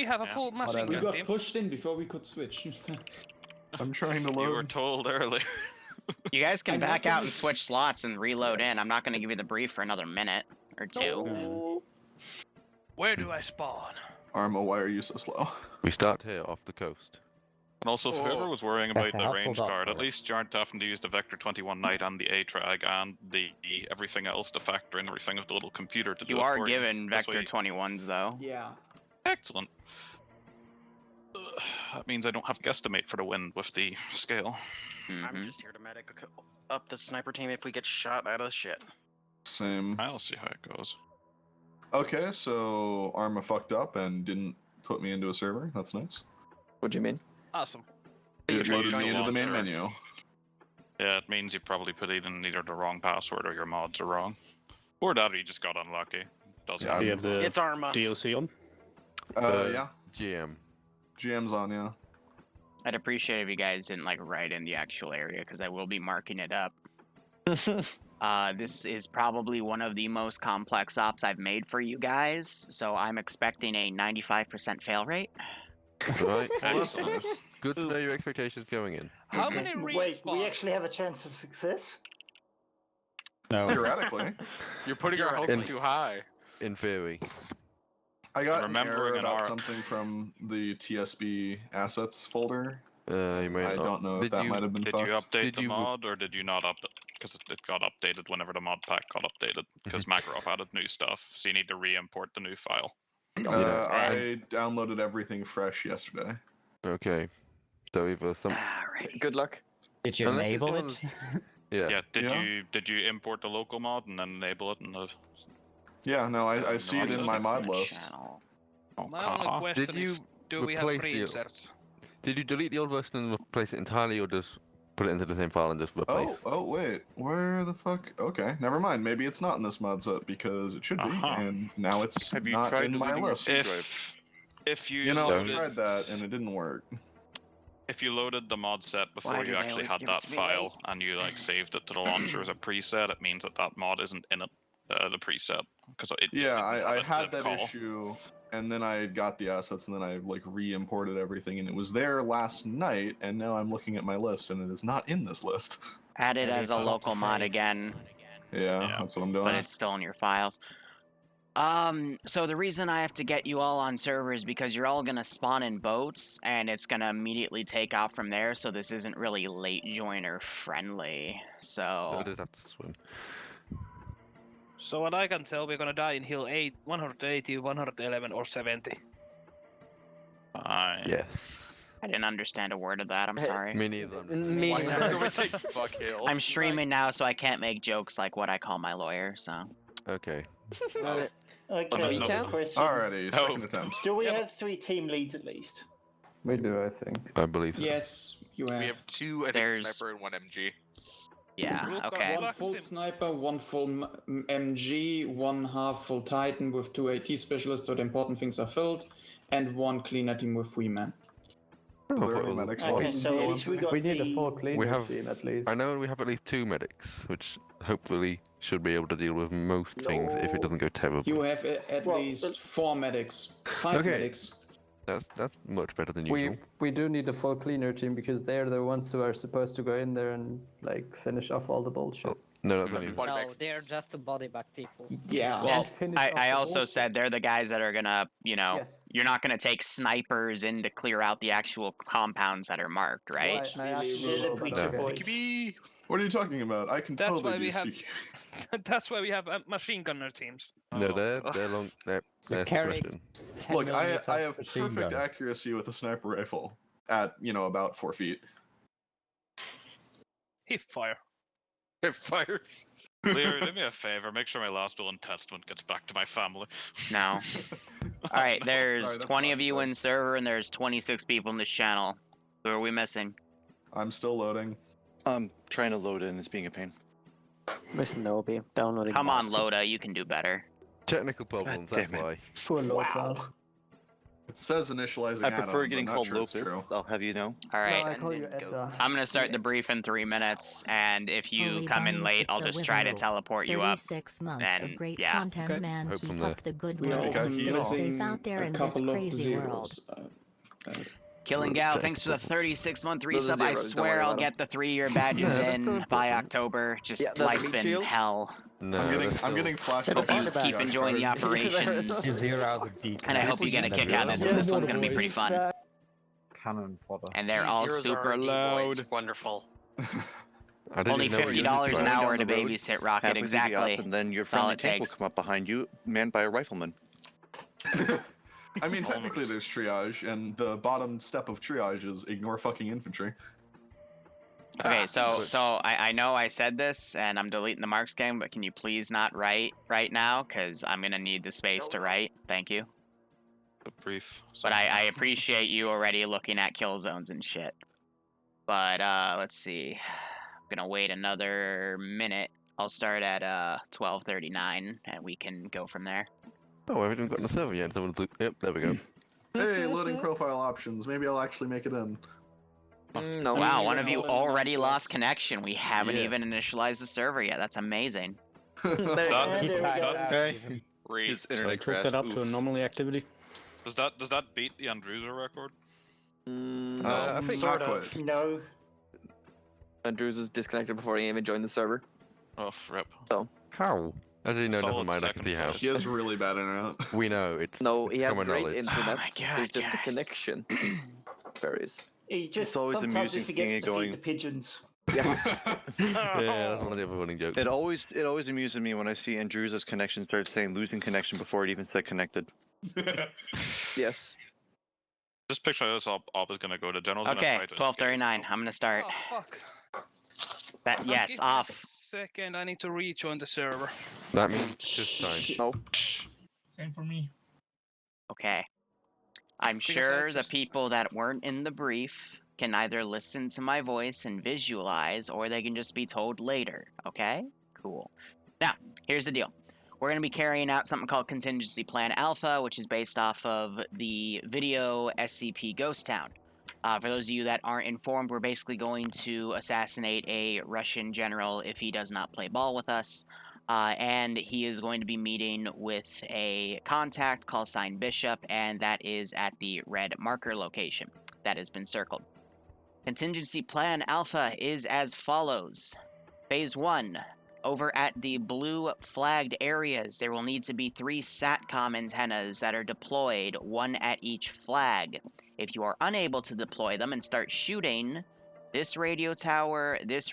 have a full machine We gun got team. pushed in before we could switch. I'm trying to load. You were told earlier. You guys can I'm back not out gonna- and switch slots and reload in. I'm not going to give you the brief for another minute or two. Where do I spawn? Arma, why are you so slow? We start here off the coast. And also, if whoever was worrying about That's a the helpful range dot card, at for it. least you aren't having to use the Vector 21 Knight and the A-Trag and the everything else to factor in everything with the little computer to do You it are for given This Vector way- 21s, though. Yeah. Excellent. That means I don't have guesstimate for the win with the scale. Mhm. I'm just here to medic up the sniper team if we get shot out of shit. Same. I'll see how it goes. Okay, so Arma fucked up and didn't put me into a server. That's nice. What do you mean? Awesome. It Sure, loaded you me into the main sure. menu. Yeah, it means you probably put in either the wrong password or your mods are wrong. Or that, or you just got unlucky. Doesn't Yeah, matter. Do you have the It's Arma. DLC on? Yeah. GM. GM's on, yeah. I'd appreciate if you guys didn't like write in the actual area because I will be marking it up. This is probably one of the most complex ops I've made for you guys, so I'm expecting a 95% fail rate. Right. Well, that's nice. Good to know your expectations going in. How many Wait, we respawns? actually have a chance of success? No. Theoretically. You're putting your hopes too high. In theory. I got an Remembering error an about arc. something from the TSB assets folder. You may I not. don't know if Did that you- might have been Did fucked. you update Did the you- mod, or did you not update? Because it got updated whenever the mod pack got updated. Because Makarov added new stuff, so you need to re-import the new file. I downloaded everything fresh yesterday. Okay. So either some. Alright. Good luck. Did you Unless it's enable one of it? Yeah. Yeah. Yeah. Did you import the local mod and then enable it in the? Yeah, no, I see it in my mod list. Channel. My only question Did you is, do we have replace free the- inserts? Did you delete the old version and replace it entirely, or just put it into the same file and just replace? Oh, wait. Where the fuck? Okay, never mind. Maybe it's not in this mod set because it should be, and now it's Have you not tried in my deleting your list. If you You know, I loaded, tried that and it didn't work. if you loaded the mod set Why before do you they actually always had give it that to me file late? and you like saved it to the launcher as a preset, it means that that mod isn't in it, the preset, because it. Yeah, I it had that call. issue, and then I got the assets, and then I like re-imported everything, and it was there last night, and now I'm looking at my list, and it is not in this list. Add it Maybe as a it's not local the mod same. again, Yeah, that's what I'm doing. but it's still in your files. So the reason I have to get you all on server is because you're all gonna spawn in boats, and it's gonna immediately take off from there. So this isn't really late joiner friendly. So We'll just have to swim. So what I can tell, we're gonna die in hill 8, 180, 111, or 70. Fine. Yes. I didn't understand a word of that. I'm sorry. Me neither. Me Why neither. does it always say fuck hill? I'm streaming now, so I can't make jokes like what I call my lawyer. So Okay. Okay, We can. question. Alrighty, No. second attempt. Do we Yeah, have 3 team leads at least? We do, I think. I believe so. Yes, you have. We have 2, I think, There's- sniper and 1 MG. yeah, Look, okay. Well, One full Black- sniper, one full MG, one half full Titan with 2 AT specialists, so the important things are filled, and 1 cleaner team with 3 men. Are there Well, any medics Okay, left? so at least we got We need a the- full cleaner have- team at least. I know we have at least 2 medics, which hopefully should be able to deal with most things if it doesn't go terribly. You have at Well, least 4 medics, 5 Okay. medics. That's much better than We usual. we do need a full cleaner team because they're the ones who are supposed to go in there and like finish off all the bullshit. No, that's not usual. Body bags. they're just to body back people. Yeah. Well, And finish off I the also bullshit. said they're the guys that are gonna, Yes. you're not gonna take snipers in to clear out the actual compounds that are marked, right? Well, I actually Really will, but preacher okay. voice. CQB! What are you talking about? I can That's totally why be we a have- CQ. That's why we have machine gunner teams. No, they're long. They're carry- suppression. Look, I have perfect accuracy with a sniper rifle at, about 4 feet. Hip fire. Fire. Liru, do me a favor. Make sure my last will and testament gets back to my family. No. All right, there's Alright, that's 20 of you possible. in server, and there's 26 people in this channel. Who are we missing? I'm still loading. I'm trying to load in. It's being a pain. Listen, Obi, downloading. Come on, Loda, you can do better. Technical problems, damn that's it. why. Sure, Wow. It says initializing I add-ons. prefer getting I'm not called sure it's Locust. true. I'll have you know. All right. No, I call you Etta. I'm gonna start the brief in 3 minutes, and if you Holy come in bunnies, late, it's I'll a just try to Witheroo. teleport you up. 36 months And of great yeah. content, Okay. man. Hope Keep from up the good We are work also and stay safe missing out there a in this couple of crazy world. zeros. Killing Gal, thanks for the 36-month Those are resub. I zeros, don't swear worry I'll about 'em. get the 3-year badges No, that's still in by important. October. Just Yeah, that's life's meat been shield. hell. No, I'm getting flash. Hope you keep triage enjoying the card. operations, and I hope you get a kick out of this one. This one's gonna be pretty fun. Cannon fodder. And they're all Zeros super R&D boys. loud. Wonderful. I didn't Only even know we used $50 an triage. hour Down to the road, babysit Rocket, Half of you be up, exactly. and then your That's all friendly it tank will takes. come up behind you, manned by a rifleman. I mean, technically there's triage, and the bottom step of triage is ignore fucking infantry. Okay, so I know I said this, and I'm deleting the marks game, but can you please not write right now? Because I'm going to need the space to write. Thank you. The brief. But I appreciate you already looking at kill zones and shit. But let's see. I'm going to wait another minute. I'll start at 12:39, and we can go from there. Oh, I haven't even gotten the server yet. Yep, there we go. Hey, loading profile options. Maybe I'll actually make it in. No. Wow, one even of you have enough already slots. lost connection. We haven't Yeah. even initialized the server yet. That's amazing. And there we go. Okay. Read. His internet Chalk crashed. that up Oof. to anomaly activity. Does that beat the Andrusa record? No. I think Not Sort of. quite. No. Andrews is disconnected before he even joined the server. Oh, rip. how? Actually, no, never Solid mind. I can second see how. place. He has really bad internet. We know it's. No, he has common great knowledge. internet. Oh my God, It's just a guys. connection. Varies. He just always sometimes amusing just forgets seeing to it going- feed the pigeons. Yes. Yeah, that's one of the other running jokes. It always amuses me when I see Andrews' connection start saying losing connection before it even said connected. Yes. Just picture this op is gonna go. The general's Okay, gonna try it's to escape. 12:39. I'm gonna start. Oh, fuck. That yes, Give me a off. second, I need to rejoin the server. That means just time. No. Same for me. Okay. I'm Because I sure the just- people that weren't in the brief can either listen to my voice and visualize, or they can just be told later. Okay? Cool. Now, here's the deal. We're going to be carrying out something called Contingency Plan Alpha, which is based off of the video SCP Ghost Town. For those of you that aren't informed, we're basically going to assassinate a Russian general if he does not play ball with us. And he is going to be meeting with a contact called Sign Bishop, and that is at the red marker location that has been circled. Contingency Plan Alpha is as follows. Phase 1. Over at the blue flagged areas, there will need to be 3 SATCOM antennas that are deployed, 1 at each flag. If you are unable to deploy them and start shooting, this radio tower, and this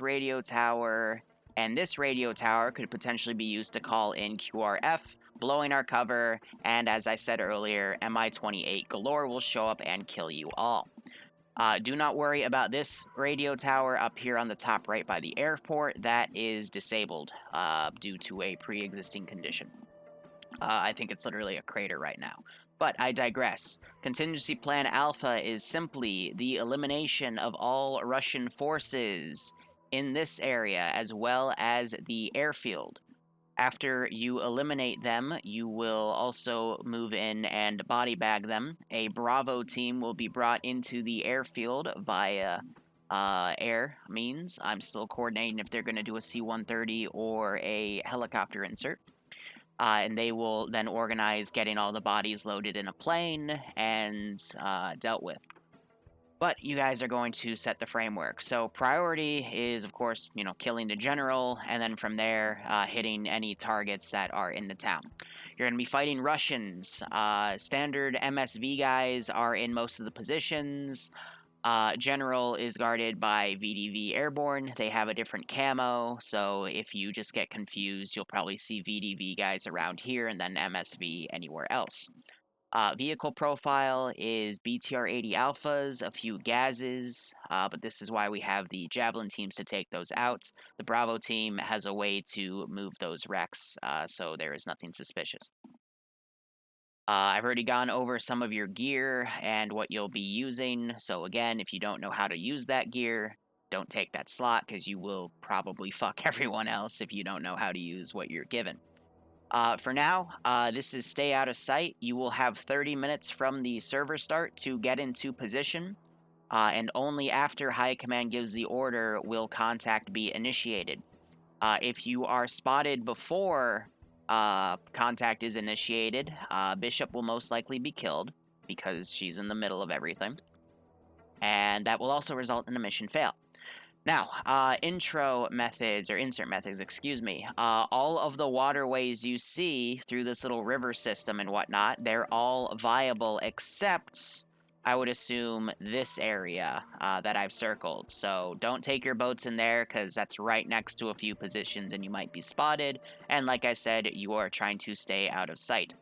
radio tower could potentially be used to call in QRF, blowing our cover, and as I said earlier, MI-28 galore will show up and kill you all. Do not worry about this radio tower up here on the top right by the airport. That is disabled due to a pre-existing condition. I think it's literally a crater right now. But I digress. Contingency Plan Alpha is simply the elimination of all Russian forces in this area, as well as the airfield. After you eliminate them, you will also move in and body bag them. A Bravo team will be brought into the airfield via air means. I'm still coordinating if they're going to do a C-130 or a helicopter insert. And they will then organize getting all the bodies loaded in a plane and dealt with. But you guys are going to set the framework. So priority is, of course, killing the general, and then from there, hitting any targets that are in the town. You're going to be fighting Russians. Standard MSV guys are in most of the positions. General is guarded by VDV Airborne. They have a different camo, so if you just get confused, you'll probably see VDV guys around here and then MSV anywhere else. Vehicle profile is BTR-80 Alphas, a few gases, but this is why we have the Javelin teams to take those out. The Bravo team has a way to move those wrecks, so there is nothing suspicious. I've already gone over some of your gear and what you'll be using, so again, if you don't know how to use that gear, don't take that slot, because you will probably fuck everyone else if you don't know how to use what you're given. For now, this is stay out of sight. You will have 30 minutes from the server start to get into position, and only after High Command gives the order will contact be initiated. If you are spotted before contact is initiated, Bishop will most likely be killed because she's in the middle of everything. And that will also result in a mission fail. Now, intro methods, or insert methods, excuse me. All of the waterways you see through this little river system and whatnot, they're all viable except, I would assume, this area that I've circled. So don't take your boats in there because that's right next to a few positions and you might be spotted. And like I said, you are trying to stay out of sight.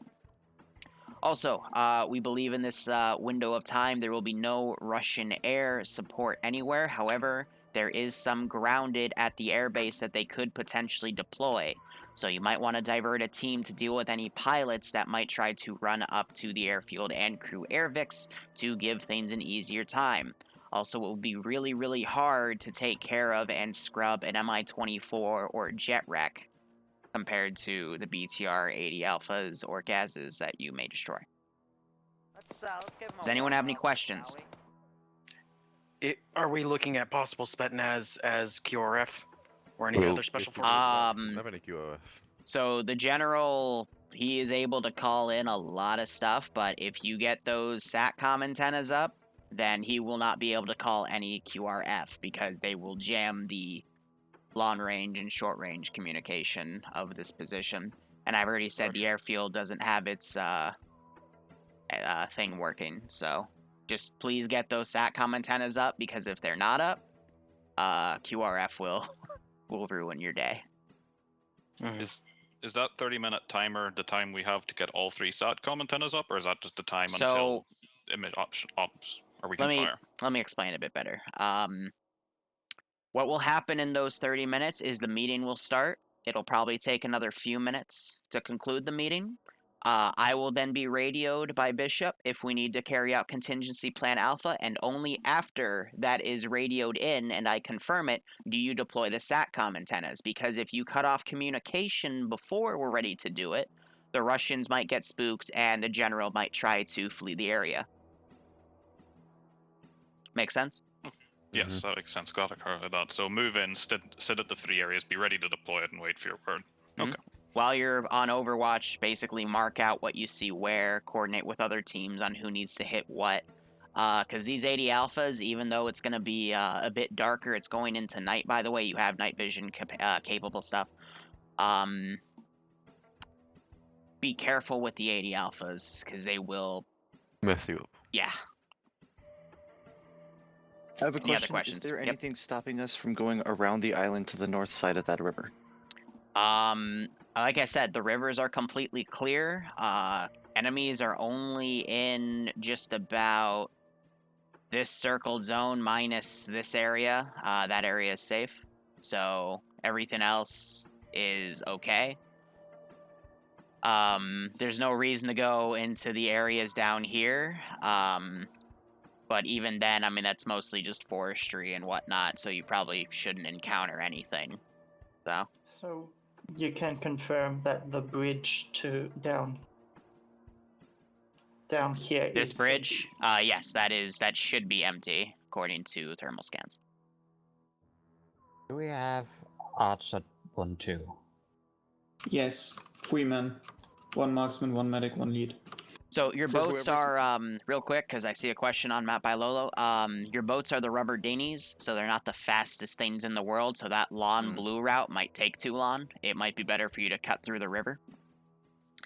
Also, we believe in this window of time there will be no Russian air support anywhere. However, there is some grounded at the airbase that they could potentially deploy. So you might want to divert a team to deal with any pilots that might try to run up to the airfield and crew airvics to give things an easier time. Also, it will be really, really hard to take care of and scrub an Mi-24 or jet wreck compared to the BTR-80 alphas or gases that you may destroy. Let's give him Does anyone have any questions? Are we looking at possible Spetsnaz as QRF or any Well, other special forces? Have any QRF? So the general, he is able to call in a lot of stuff, but if you get those SATCOM antennas up, then he will not be able to call any QRF because they will jam the long range and short range communication of this position. And I've already said the airfield doesn't have its thing working, so just please get those SATCOM antennas up because if they're not up, QRF will ruin your day. Is that 30-minute timer the time we have to get all 3 SATCOM antennas up, or is that just the time So, until emit ops, or we can fire? Let me explain a bit better. What will happen in those 30 minutes is the meeting will start. It'll probably take another few minutes to conclude the meeting. I will then be radioed by Bishop if we need to carry out Contingency Plan Alpha, and only after that is radioed in and I confirm it, do you deploy the SATCOM antennas. Because if you cut off communication before we're ready to do it, the Russians might get spooked and the general might try to flee the area. Make sense? Yes, that makes sense. Got that. So move in, sit at the 3 areas, be ready to deploy it, and wait for your word. Okay. While you're on Overwatch, basically mark out what you see where, coordinate with other teams on who needs to hit what. Because these 80 alphas, even though it's going to be a bit darker, it's going into night, by the way. You have night vision capable stuff. Be careful with the 80 alphas, because they will... mess you up. Yeah. I have a Any other question. questions? Is there Yep. anything stopping us from going around the island to the north side of that river? Like I said, the rivers are completely clear. Enemies are only in just about this circled zone minus this area. That area is safe. So everything else is okay. There's no reason to go into the areas down here. But even then, I mean, that's mostly just forestry and whatnot, so you probably shouldn't encounter anything. So you can confirm that the bridge to down here This is bridge, yes, that should be empty according to thermal scans. Do we have Archer 1-2? Yes, 3 men. 1 marksman, 1 medic, 1 lead. So your For boats whoever- are, real quick, because I see a question on Map by Lolo. Your boats are the rubber dinghies, so they're not the fastest things in the world, so that lawn blue route might take too long. It might be better for you to cut through the river.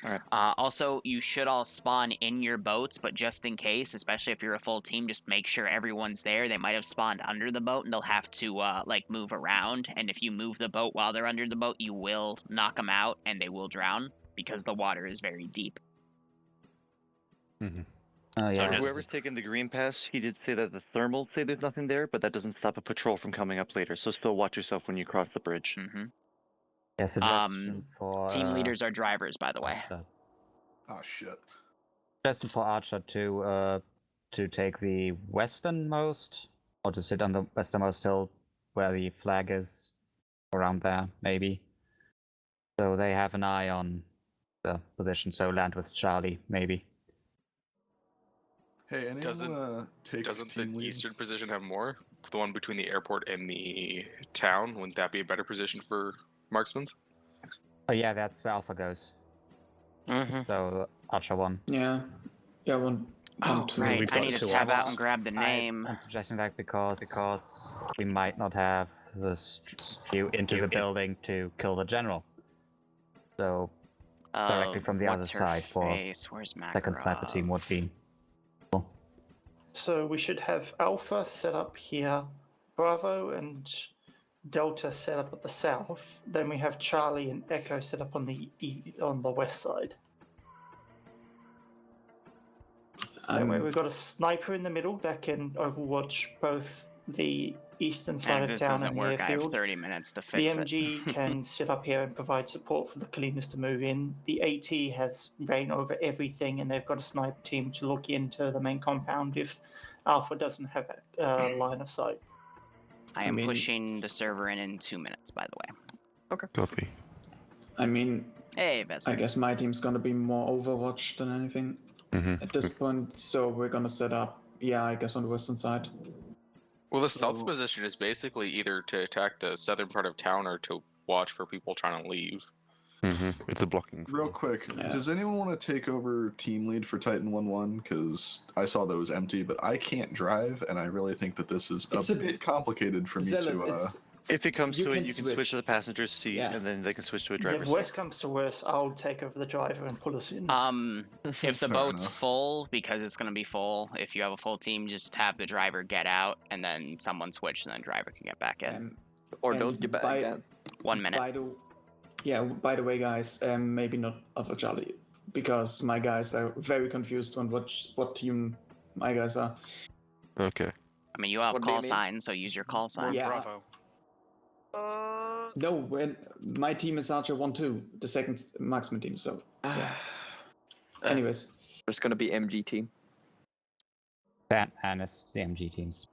Alright. Also, you should all spawn in your boats, but just in case, especially if you're a full team, just make sure everyone's there. They might have spawned under the boat, and they'll have to, move around. And if you move the boat while they're under the boat, you will knock them out, and they will drown, because the water is very deep. Mm-hmm. Oh, So yeah. just- Whoever's taken the green pass, he did say that the thermals say there's nothing there, but that doesn't stop a patrol from coming up later. So still watch yourself when you cross the bridge. Mm-hmm. Yeah, suggestion for Team leaders are drivers, by the way. Archer. Oh shit. Suggestion for Archer to take the westernmost, or to sit on the westernmost hill where the flag is, around there maybe. So they have an eye on the position, so land with Charlie, maybe. Hey, anyone wanna take Doesn't team the lead? eastern position have more? The one between the airport and the town? Wouldn't that be a better position for marksmen? Oh yeah, that's where Alpha goes. Mm-hmm. So Archer 1. Yeah. Yeah, one, Oh, two. right. we've I got need to two tab out ops. and grab the name. I'm suggesting that because we might not have the view into the building to kill the general. So directly from the other What's her side for face? Where's second sniper team would be. So we should have Alpha set up here, Bravo and Delta set up at the south. Then we have Charlie and Echo set up on the west side. That way we've got a sniper in the middle that can overwatch both the eastern side And of if this town doesn't and the work, I have airfield. 30 minutes to The fix it. MG can sit up here and provide support for the cleaners to move in. The AT has reign over everything, and they've got a sniper team to look into the main compound if Alpha doesn't have a line of sight. I am pushing the server in 2 minutes, by the way. Okay. Copy. I mean, Hey, Vesper. I guess my team's gonna be more Overwatch than anything at this point, so we're gonna set up, yeah, I guess on the western side. Well, the south position is basically either to attack the southern part of town or to watch for people trying to leave. It's a blocking. Real quick, does anyone want to take over team lead for Titan 1-1? Because I saw that it was empty, but I can't drive, and I really think that this is a bit complicated for me to... If it comes You to it, can you can switch. switch to the passenger seat, Yeah. and then they can switch to a If driver's worst seat. comes to worst, I'll take over the driver and pull us in. If the Fair boat's enough. full, because it's going to be full, if you have a full team, just have the driver get out, and then someone switch, and then driver can get back in. Or and don't get back by- again. 1 minute. By the way, guys, maybe not Alpha Charlie, because my guys are very confused on what team my guys are. Okay. I mean, you have What do you call mean? sign, so use your call sign. Yeah. Bravo. No, when my team is Archer 1-2, the second marksman team, so yeah. Anyways. There's gonna be MG team. Batman is the MG teams.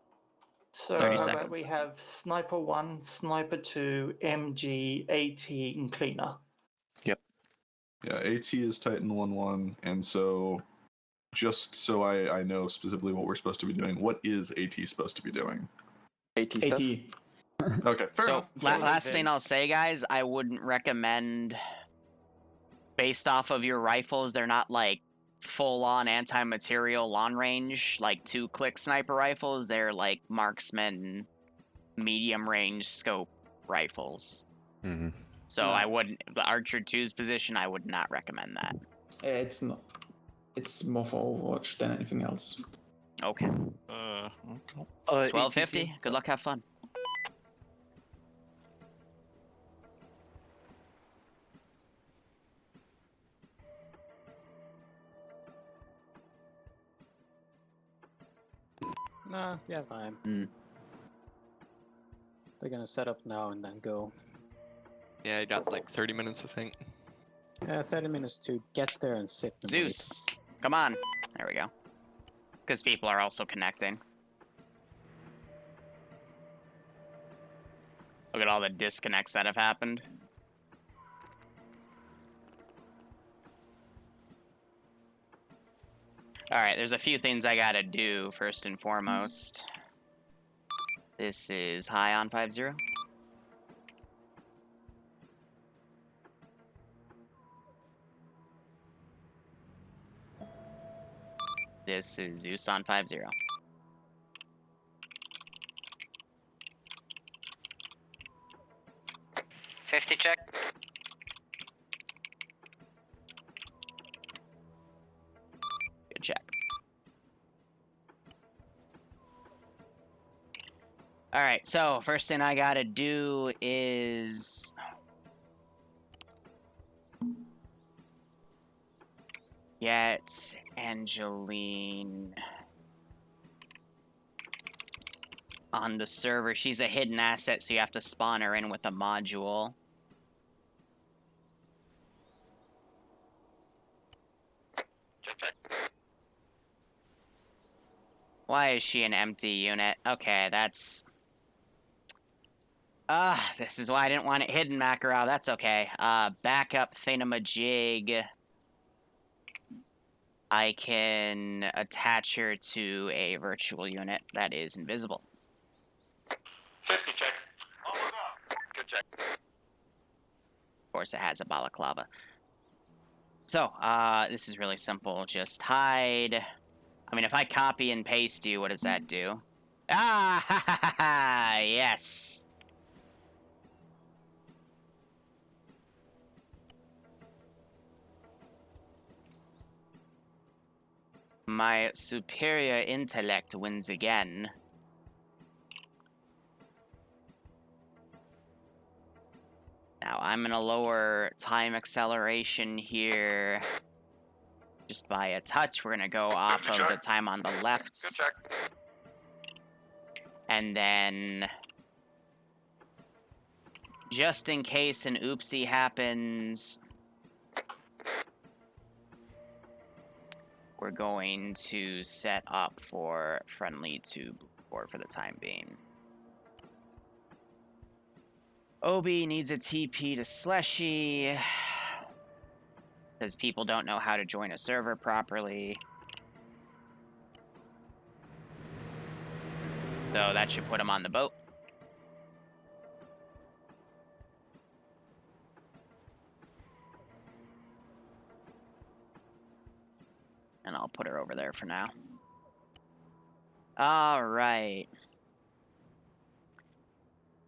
So 30 how seconds. about we have Sniper 1, Sniper 2, MG, AT, and Cleaner. Yeah, AT is Titan 1-1, and so just so I know specifically what we're supposed to be doing, what is AT supposed to be doing? AT stuff. AT. Okay, fair So, enough. last thing I'll say, guys, I wouldn't recommend, based off of your rifles, they're not like full-on anti-material long range, like 2-click sniper rifles. They're like marksman, medium-range scope rifles. So I wouldn't, the Archer 2's position, I would not recommend that. It's not. It's more for Overwatch than anything else. Okay. Okay. 1250. Good luck, have fun. Nah, you have time. They're gonna set up now and then go. Yeah, I got like 30 minutes, I think. Yeah, 30 minutes to get there and sit. And Zeus, come on. There we go. Because people are also connecting. Look at all the disconnects that have happened. Alright, there's a few things I gotta do first and foremost. This is high on 5-0. This is Zeus on 5-0. $50 check. Good check. Alright, so first thing I gotta do is get Angeline on the server. She's a hidden asset, so you have to spawn her in with a module. Why is she an empty unit? Okay, that's... this is why I didn't want it hidden, Macro. That's okay. Backup thingamajig. I can attach her to a virtual unit that is invisible. 50 check. Good check. Of course, it has a balaclava. So, this is really simple. Just hide. I mean, if I copy and paste you, what does that do? Ah, ha, ha, ha, ha, yes. My superior intellect wins again. Now, I'm gonna lower time acceleration here. Just by a touch, we're gonna go off of the time on the left. Good check. And then, just in case an oopsie happens, we're going to set up for friendly to board for the time being. Obi needs a TP to Slushy, because people don't know how to join a server properly. So that should put him on the boat. And I'll put her over there for now. All right.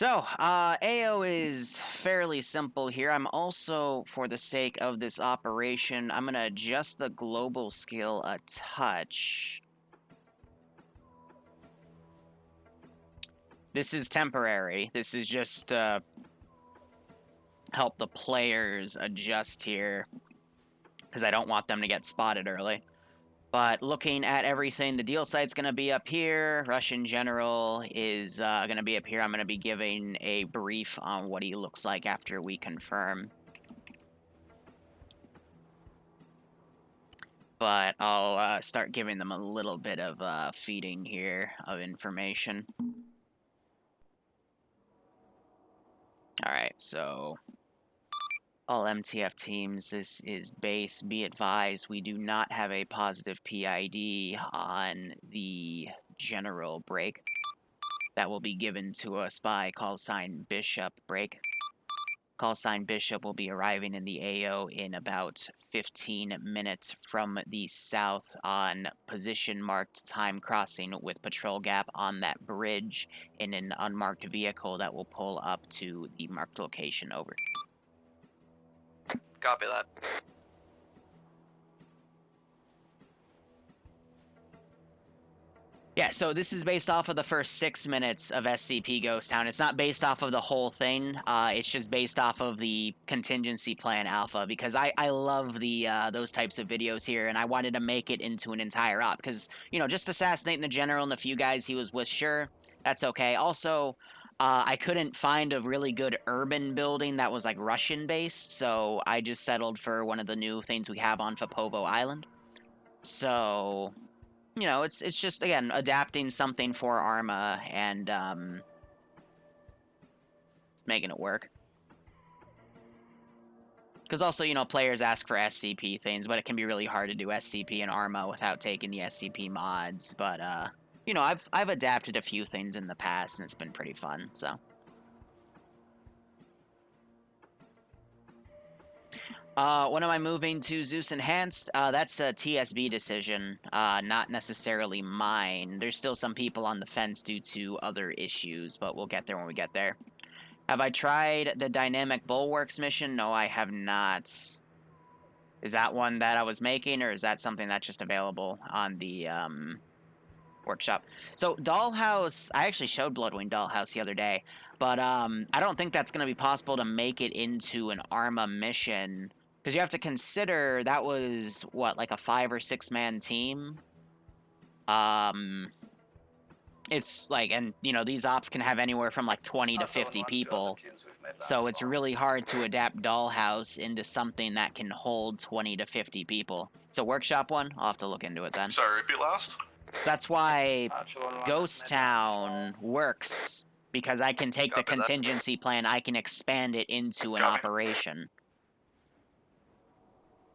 So, AO is fairly simple here. I'm also, for the sake of this operation, I'm going to adjust the global scale a touch. This is temporary. This is just help the players adjust here, because I don't want them to get spotted early. But looking at everything, the deal site's going to be up here. Russian general is going to be up here. I'm going to be giving a brief on what he looks like after we confirm. But I'll start giving them a little bit of feeding here of information. Alright, so all MTF teams, this is base. Be advised, we do not have a positive PID on the general break. That will be given to us by call sign Bishop break. Call sign Bishop will be arriving in the AO in about 15 minutes from the south on position marked time crossing with patrol gap on that bridge in an unmarked vehicle that will pull up to the marked location. Over. Copy that. Yeah, so this is based off of the first 6 minutes of SCP Ghost Town. It's not based off of the whole thing. It's just based off of the contingency plan alpha, because I love the those types of videos here, and I wanted to make it into an entire op. Because, you know, just assassinating the general and the few guys he was with, sure, that's okay. Also, I couldn't find a really good urban building that was like Russian based, so I just settled for one of the new things we have on Popovo Island. So, you know, it's just, again, adapting something for Arma and making it work. Because also, you know, players ask for SCP things, but it can be really hard to do SCP in Arma without taking the SCP mods. But you know, I've adapted a few things in the past, and it's been pretty fun. So. When am I moving to Zeus Enhanced? That's a TSB decision, not necessarily mine. There's still some people on the fence due to other issues, but we'll get there when we get there. Have I tried the Dynamic Bulwarks mission? No, I have not. Is that one that I was making, or is that something that's just available on the workshop? So, Dollhouse, I actually showed Bloodwing Dollhouse the other day, but I don't think that's going to be possible to make it into an Arma mission. Because you have to consider that was, what, like a 5 or 6 man team? It's like, and, you know, these ops can have anywhere from like 20 to 50 people. So it's really hard to adapt Dollhouse into something that can hold 20 to 50 people. It's a workshop one? I'll have to look into it then. Sorry, repeat last? So that's why Ghost Town works. Because I can take the contingency plan, I can expand it into an operation.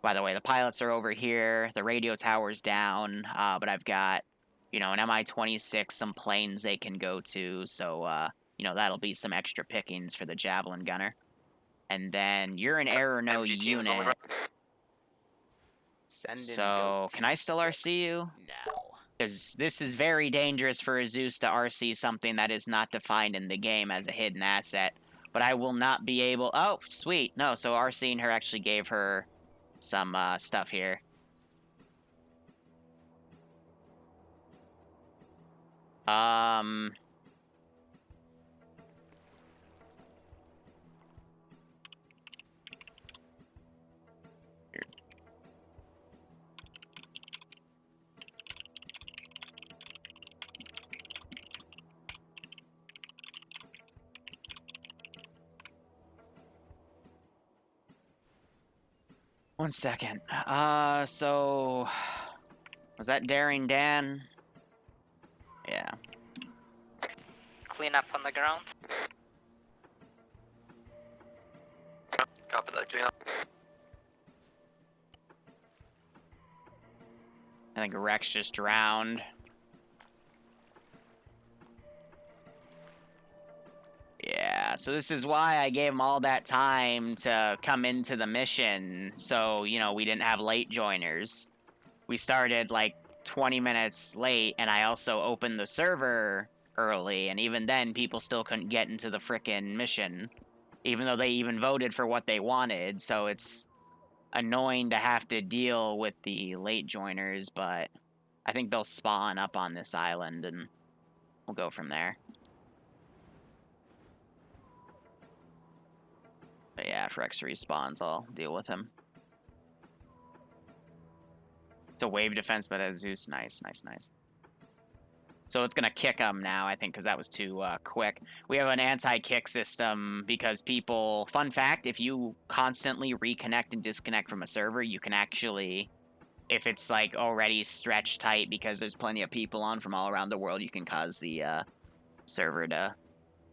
By the way, the pilots are over here. The radio tower's down, but I've got, you know, an Mi-26, some planes they can go to. So, you know, that'll be some extra pickings for the Javelin gunner. And then you're an aero unit. So, can I still RC you? No. Because this is very dangerous for a Zeus to RC something that is not defined in the game as a hidden asset. But I will not be able... Oh, sweet. No, so RCing her actually gave her some stuff here. One second. So... Was that Daring Dan? Yeah. Clean up on the ground. Copy that, clean up. I think Rex just drowned. Yeah, so this is why I gave him all that time to come into the mission, so, you know, we didn't have late joiners. We started, like, 20 minutes late, and I also opened the server early, and even then, people still couldn't get into the frickin' mission, even though they even voted for what they wanted, so it's annoying to have to deal with the late joiners, but I think they'll spawn up on this island, and we'll go from there. But yeah, if Rex respawns, I'll deal with him. It's a wave defense, but a Zeus. Nice, nice, nice. So it's going to kick him now, I think, because that was too quick. We have an anti-kick system because people... Fun fact, if you constantly reconnect and disconnect from a server, you can actually... If it's, like, already stretched tight because there's plenty of people on from all around the world, you can cause the server to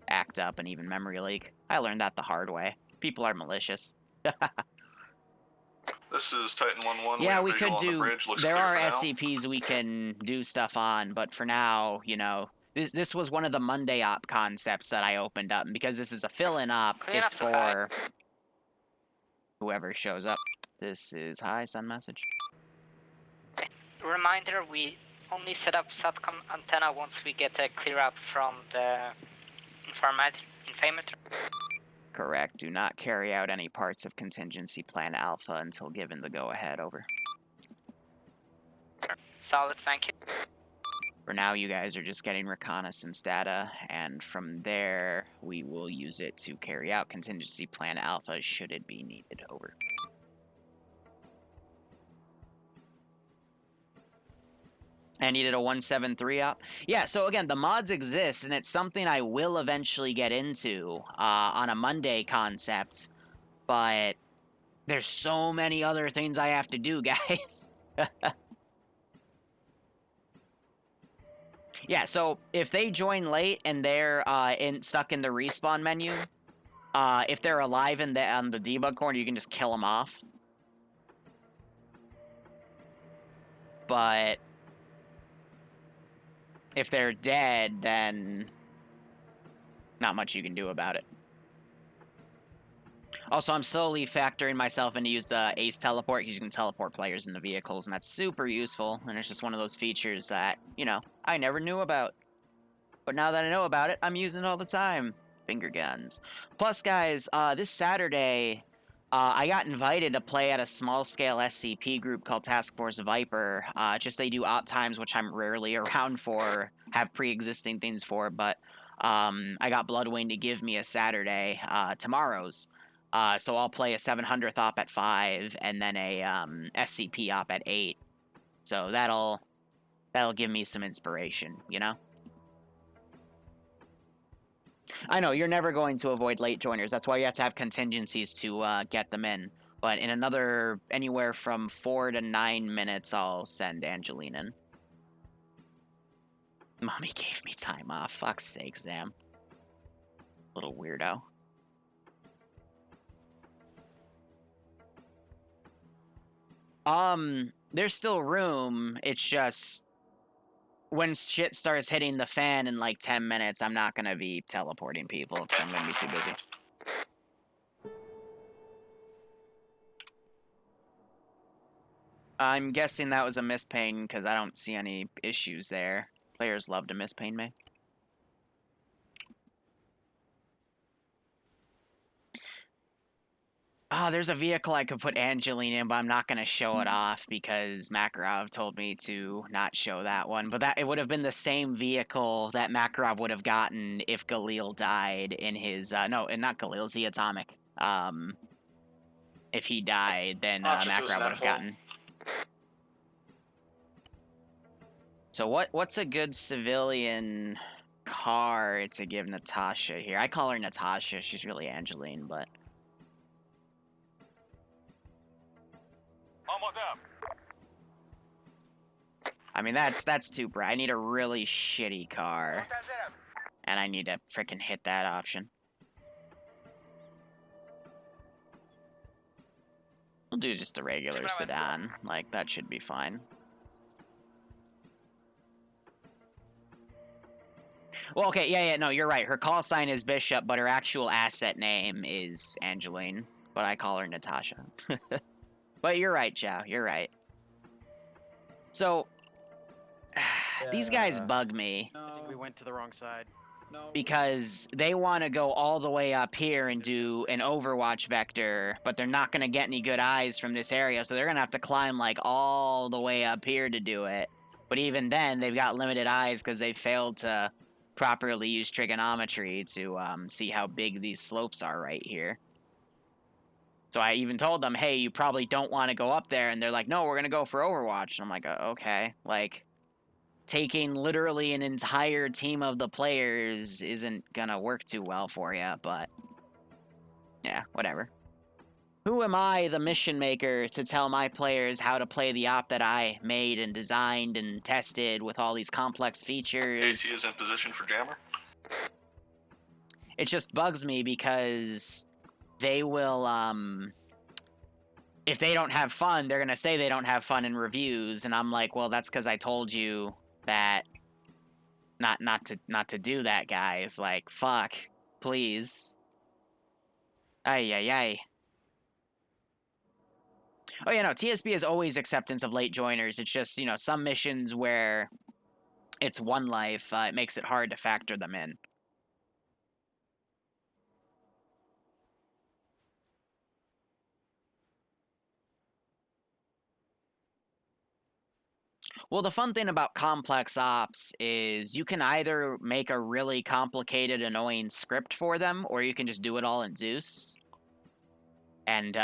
act up and even memory leak. I learned that the hard way. People are malicious. This is Titan 1-1. Yeah, we could do... There are SCPs we can do stuff on, but for now, you know... This was one of the Monday op concepts that I opened up, and because this is a fill-in op, it's for... whoever shows up. This is... Hi, send message. Reminder, we only set up SATCOM antenna once we get a clear up from the informator. Correct. Do not carry out any parts of Contingency Plan Alpha until given the go-ahead. Over. Solid, thank you. For now, you guys are just getting reconnaissance data, and from there, we will use it to carry out Contingency Plan Alpha should it be needed. Over. I needed a 173 op. Yeah, so again, the mods exist, and it's something I will eventually get into on a Monday concept, but there's so many other things I have to do, guys. Yeah, so if they join late and they're stuck in the respawn menu, if they're alive on the debug corner, you can just kill them off. But... if they're dead, then not much you can do about it. Also, I'm slowly factoring myself in to use the Ace Teleport, because you can teleport players into vehicles, and that's super useful, and it's just one of those features that, you know, I never knew about. But now that I know about it, I'm using it all the time. Finger guns. Plus, guys, this Saturday... I got invited to play at a small-scale SCP group called Task Force Viper. Just they do op times, which I'm rarely around for, have pre-existing things for, but I got Bloodwing to give me a Saturday, tomorrow's. So I'll play a 700th op at 5, and then a SCP op at 8. So that'll give me some inspiration, you know? I know, you're never going to avoid late joiners. That's why you have to have contingencies to get them in. But in another, anywhere from 4 to 9 minutes, I'll send Angeline in. Mommy gave me time off. Fuck's sake, Zam. Little weirdo. There's still room. It's just when shit starts hitting the fan in like 10 minutes, I'm not gonna be teleporting people because I'm gonna be too busy. I'm guessing that was a mispain because I don't see any issues there. Players love to mispain me. Oh, there's a vehicle I could put Angeline in, but I'm not going to show it off because Makarov told me to not show that one. But it would have been the same vehicle that Makarov would have gotten if Galil died in his... no, not Galil, Z Atomic. If he died, then Makarov would have gotten... So what's a good civilian car to give Natasha here? I call her Natasha. She's really Angeline, but... I mean, that's too bright. I need a really shitty car. And I need to frickin' hit that option. We'll do just a regular sedan. Like, that should be fine. Well, okay, yeah, no, you're right. Her call sign is Bishop, but her actual asset name is Angeline. But I call her Natasha. But you're right, Chow. You're right. So... these guys bug me. I think we went to the wrong side. Because they want to go all the way up here and do an Overwatch vector, but they're not going to get any good eyes from this area, so they're going to have to climb, like, all the way up here to do it. But even then, they've got limited eyes because they failed to properly use trigonometry to see how big these slopes are right here. So I even told them, hey, you probably don't want to go up there, and they're like, no, we're going to go for Overwatch. And I'm like, okay, like... taking literally an entire team of the players isn't gonna work too well for you, but yeah, whatever. Who am I, the mission maker, to tell my players how to play the op that I made and designed and tested with all these complex features? AT is in position for jammer. It just bugs me because they will, if they don't have fun, they're gonna say they don't have fun in reviews, and I'm like, well, that's because I told you that not to do that, guys. Like, fuck, please. Ay. Oh yeah, no, TSB is always acceptance of late joiners. It's just, you know, some missions where it's one life, it makes it hard to factor them in. Well, the fun thing about complex ops is you can either make a really complicated, annoying script for them, or you can just do it all in Zeus. And,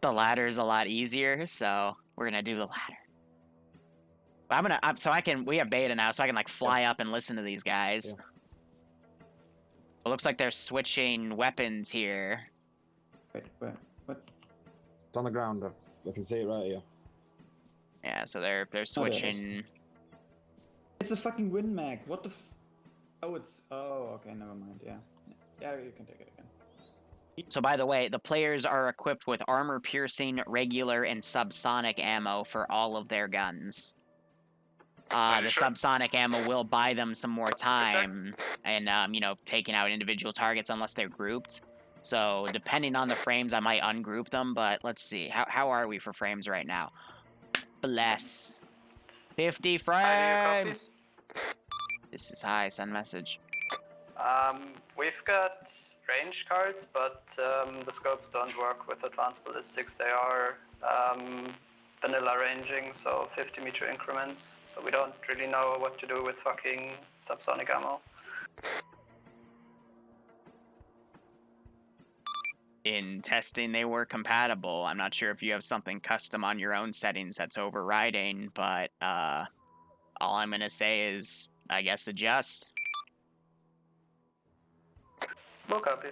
the latter is a lot easier, so we're gonna do the latter. We have beta now, so I can, like, fly up and listen to these guys. Yeah. It looks like they're switching weapons here. Wait, where? What? It's on the ground. I can see it right here. Yeah, so they're switching. It's a fucking Win Mag. What the? Okay, never mind. Yeah, you can take it again. So by the way, the players are equipped with armor-piercing, regular, and subsonic ammo for all of their guns. The subsonic ammo will buy them some more time, and you know, taking out individual targets unless they're grouped. So depending on the frames, I might ungroup them. But let's see, how are we for frames right now? Bless. 50 frames. This is high. Send message. We've got range cards, but the scopes don't work with advanced ballistics. They are vanilla ranging, so 50-meter increments. So we don't really know what to do with fucking subsonic ammo. In testing, they were compatible. I'm not sure if you have something custom on your own settings that's overriding, but all I'm going to say is, I guess, adjust. We'll copy.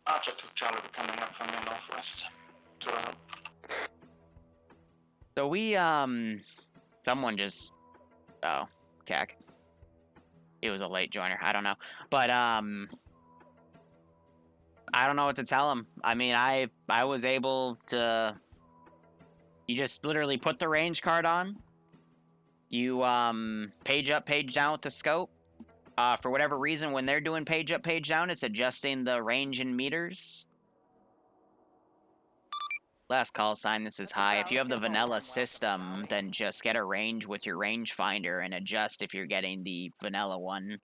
Archer to Charlie coming up from the northwest. To help. So we, someone just, oh, cack. He was a late joiner, I don't know. But, I don't know what to tell him. I mean, I was able to. You just literally put the range card on. You page up, page down with the scope. For whatever reason, when they're doing page up, page down, it's adjusting the range in meters. Last call sign, this is high. If you have the vanilla system, then just get a range with your rangefinder and adjust if you're getting the vanilla one.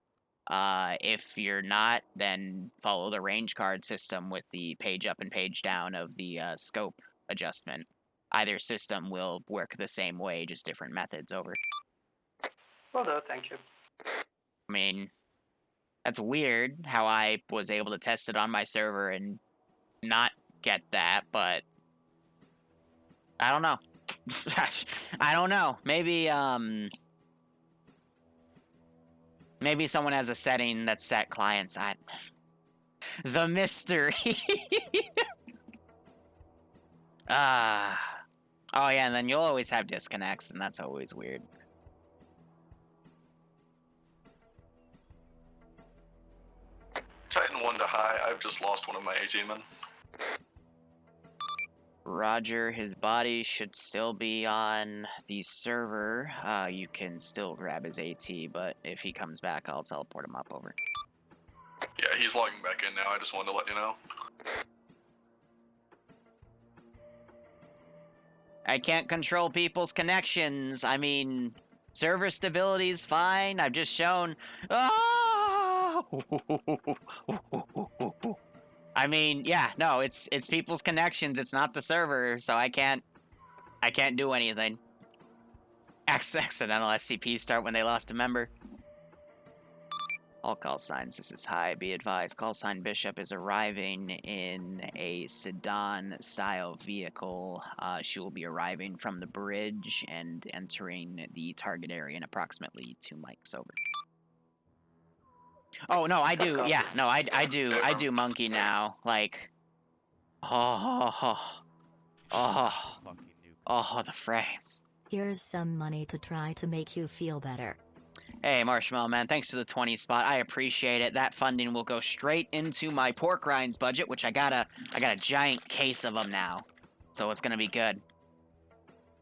If you're not, then follow the range card system with the page up and page down of the scope adjustment. Either system will work the same way, just different methods over. Will do, thank you. I mean, that's weird how I was able to test it on my server and not get that, but I don't know. I don't know. Maybe maybe someone has a setting that's set client side. The mystery. Oh yeah, and then you'll always have disconnects, and that's always weird. Titan 1 to high, I've just lost one of my AT men. Roger, his body should still be on the server. You can still grab his AT, but if he comes back, I'll teleport him up over. Yeah, he's logging back in now, I just wanted to let you know. I can't control people's connections. I mean, server stability's fine. I've just shown. Oh! I mean, yeah, no, it's people's connections. It's not the server, so I can't do anything. Accidental SCP start when they lost a member. All call signs, this is high. Be advised, call sign Bishop is arriving in a sedan-style vehicle. She will be arriving from the bridge and entering the target area in approximately 2 mics over. Oh, no, I do. Yeah, no, I do monkey now. Like, oh, the frames. Here's some money to try to make you feel better. Hey, Marshmallow Man, thanks for the 20 spot. I appreciate it. That funding will go straight into my pork rinds budget, which I got a giant case of them now. So it's gonna be good.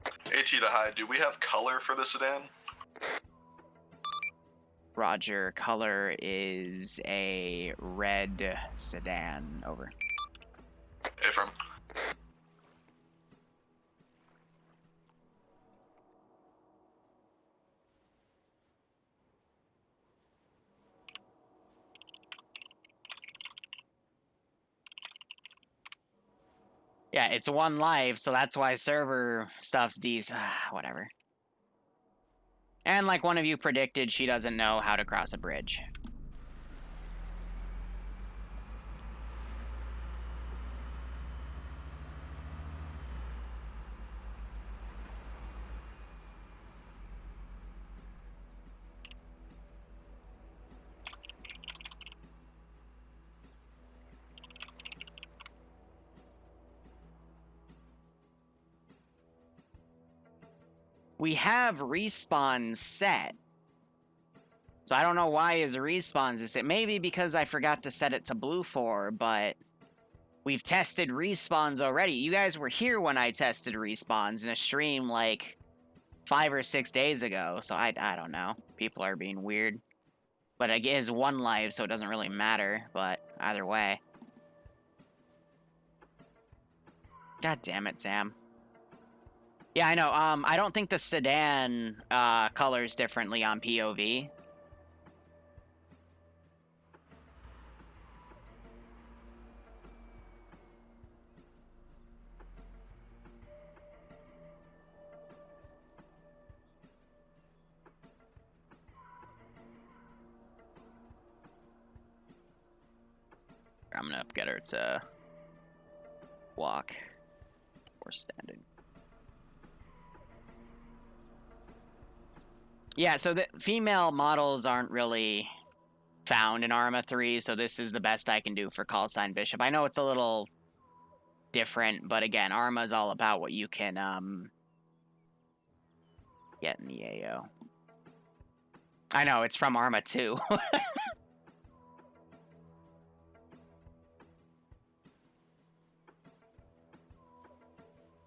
AT to high, do we have color for the sedan? Roger, color is a red sedan. Over. Affirm. Yeah, it's 1 live, so that's why server stuff's whatever. And like one of you predicted, she doesn't know how to cross a bridge. We have respawns set. So I don't know why his respawns is set. Maybe because I forgot to set it to blue 4, but we've tested respawns already. You guys were here when I tested respawns in a stream like 5 or 6 days ago. So I don't know. People are being weird. But it is 1 live, so it doesn't really matter. But either way. God damn it, Sam. Yeah, I know. I don't think the sedan colors differently on POV. I'm gonna get her to walk or standing. Yeah, so the female models aren't really found in Arma 3, so this is the best I can do for call sign Bishop. I know it's a little different, but again, Arma is all about what you can get in the AO. I know, it's from Arma 2.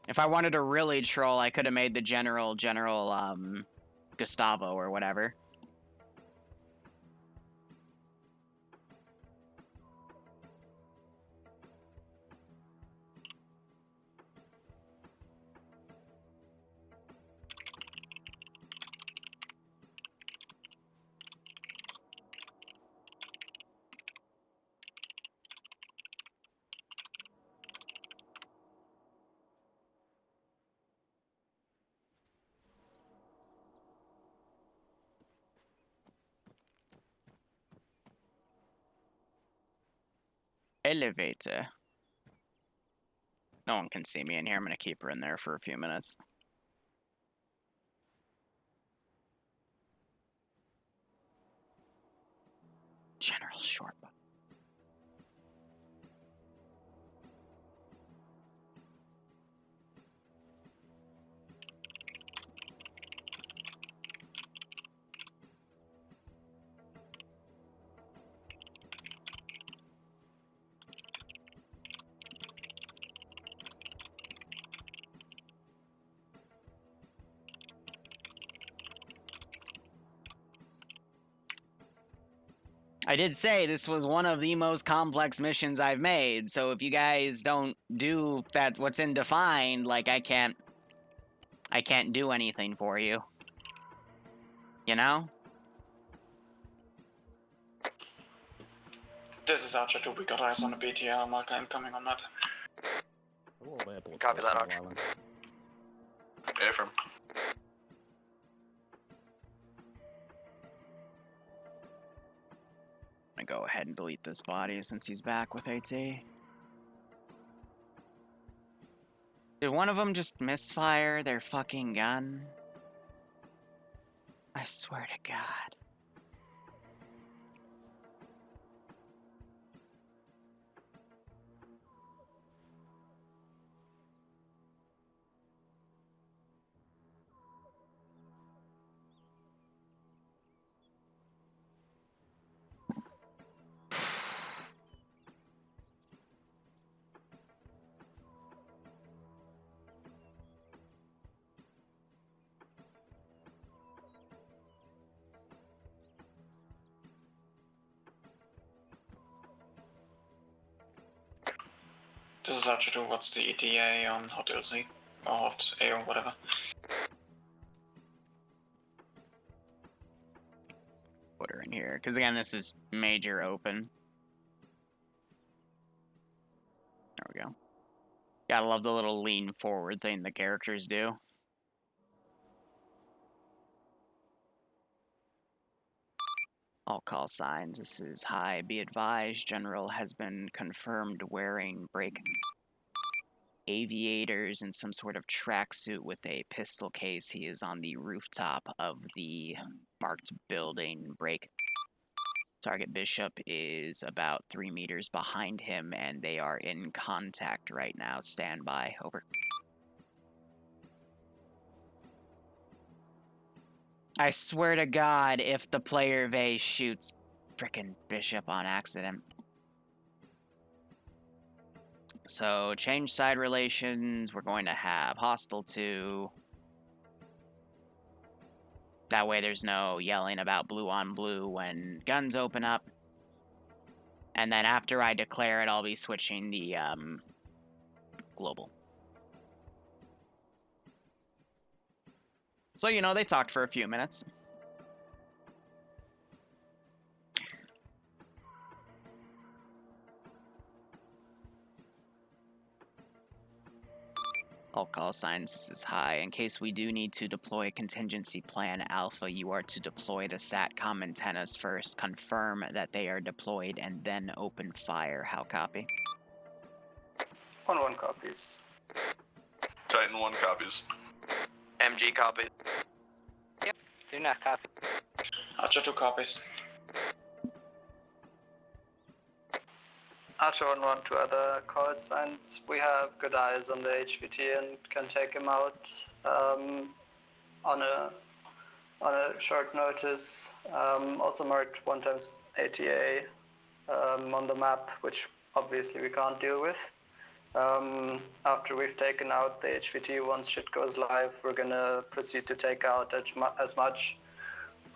If I wanted to really troll, I could have made the General Gustavo or whatever. Elevator. No one can see me in here. I'm gonna keep her in there for a few minutes. General Short. I did say this was one of the most complex missions I've made, so if you guys don't do that, what's in defined, like I can't do anything for you. You know? This is Archer 2, we got eyes on the BTR marker incoming on that. Copy that, Archer. Affirm. I'm gonna go ahead and delete this body since he's back with AT. Did one of them just misfire their fucking gun? I swear to God. This is Archer 2, what's the ETA on Hot LC? Or Hot A or whatever? Put her in here, because again, this is major open. There we go. Gotta love the little lean forward thing the characters do. All call signs. This is high. Be advised, General has been confirmed wearing brake aviators and some sort of tracksuit with a pistol case. He is on the rooftop of the marked building. Brake. Target Bishop is about 3 meters behind him, and they are in contact right now. Stand by. Over. I swear to God, if the player Vey shoots frickin' Bishop on accident. So, change side relations. We're going to have hostile 2. That way there's no yelling about blue on blue when guns open up. And then after I declare it, I'll be switching the global. So, you know, they talked for a few minutes. All call signs, this is high. In case we do need to deploy contingency plan Alpha, you are to deploy the SATCOM antennas first, confirm that they are deployed, and then open fire. How copy? 1-1 copies. Titan 1 copies. MG copy. Yep, do not copy. Archer 2 copies. Archer 1-1 to other call signs. We have good eyes on the HVT and can take him out on a short notice. Also marked 1x ATA on the map, which obviously we can't deal with. After we've taken out the HVT, once shit goes live, we're gonna proceed to take out as much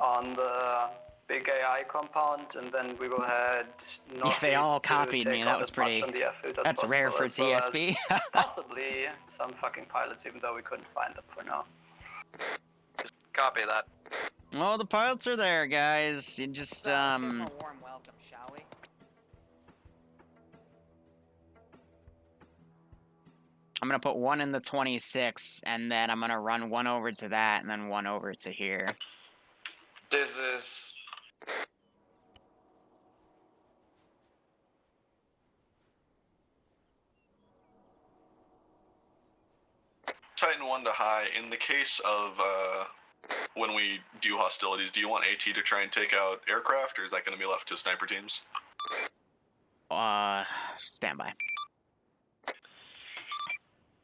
on the big AI compound, and then we will head northeast. Yeah, they all to copied take me. out That was as much pretty. on the airfield as That's rare for possible, as well TSB. as possibly some fucking pilots, even though we couldn't find them for now. Just copy that. Well, the pilots are there, guys. You just Give them a warm welcome, shall we? I'm gonna put one in the 26, and then I'm gonna run one over to that, and then one over to here. This is... Titan 1 to high, in the case of when we do hostilities, do you want AT to try and take out aircraft, or is that going to be left to sniper teams? Standby.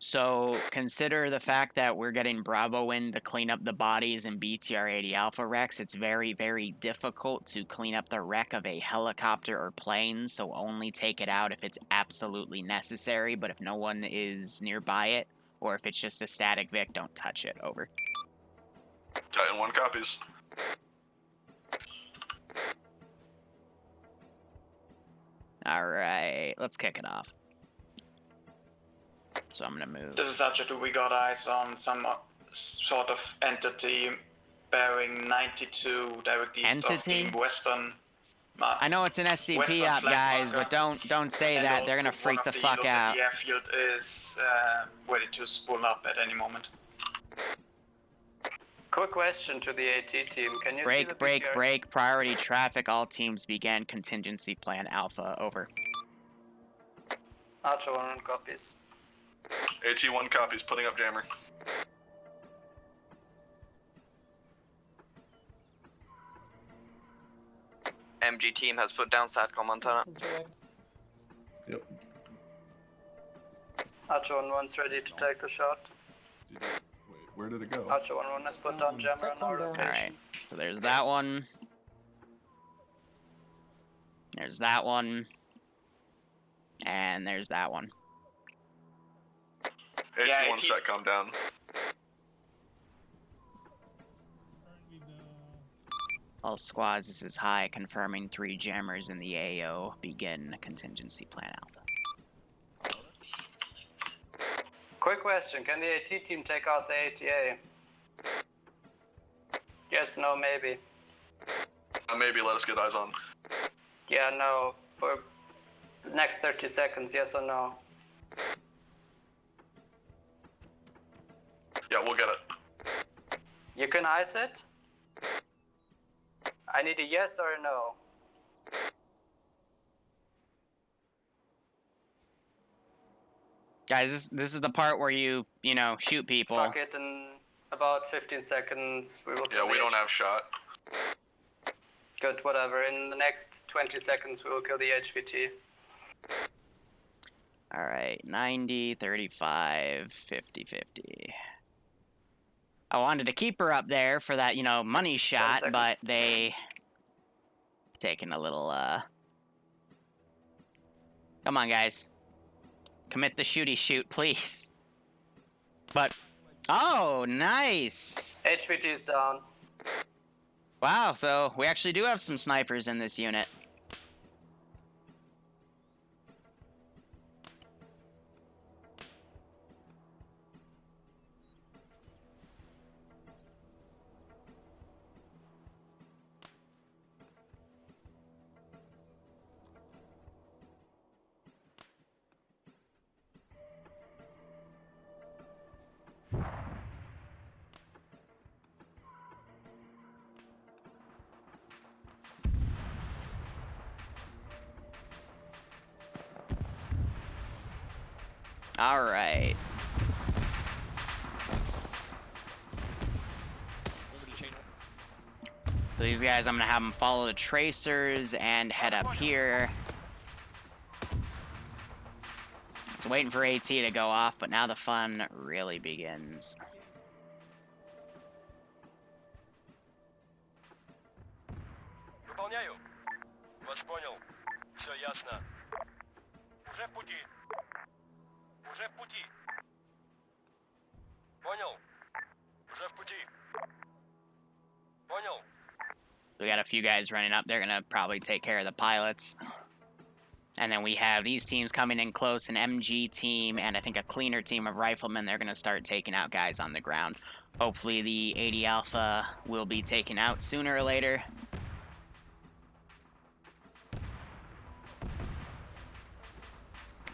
So consider the fact that we're getting Bravo in to clean up the bodies in BTR-80 Alpha wrecks. It's very, very difficult to clean up the wreck of a helicopter or plane, so only take it out if it's absolutely necessary, but if no one is nearby it, or if it's just a static Vic, don't touch it. Over. Titan 1 copies. Alright, let's kick it off. So I'm gonna move. This is Archer 2. We got eyes on some sort of entity bearing 92 directly east of the western. I know it's an SCP up, guys, but don't say And that. They're gonna also freak one the of fuck helos at out. The airfield is ready to spool up at any moment. Quick question to the AT team. Can you see the Break, BTR? break. Priority traffic. All teams begin contingency plan Alpha. Over. Archer 1 copies. AT1 copies, putting up jammer. MG team has put down SATCOM antenna. Yep. Archer 1's ready to take the shot. Wait, where did it go? Archer 1 has put down jammer on our location. Alright. So there's that one. There's that one. And there's that one. AT1 SATCOM down. All squads, this is high, confirming 3 jammers in the AO. Begin contingency plan Alpha. Quick question, can the AT team take out the ATA? Yes, no, maybe. Maybe let us get eyes on. Yeah, no. For the next 30 seconds, yes or no? Yeah, we'll get it. You can ice it? I need a yes or a no. Guys, this is the part where you know, shoot people. Fuck it, in about 15 seconds we will. Yeah, we don't have shot. Good, whatever. In the next 20 seconds we will kill the HVT. Alright, 90, 35, 50, 50. I wanted to keep her up there for that, money shot, but they taking a little, Come on, guys. Commit the shooty shoot, please. But, oh, nice! HVT is down. Wow, so we actually do have some snipers in this unit. Alright. So these guys, I'm gonna have them follow the tracers and head up here. Just waiting for AT to go off, but now the fun really begins. Выполняю. Вас понял. Все ясно. Уже в пути. We got a few guys running up. They're gonna probably take care of the pilots. And then we have these teams coming in close, an MG team and I think a cleaner team of riflemen. They're gonna start taking out guys on the ground. Hopefully the 80 Alpha will be taken out sooner or later.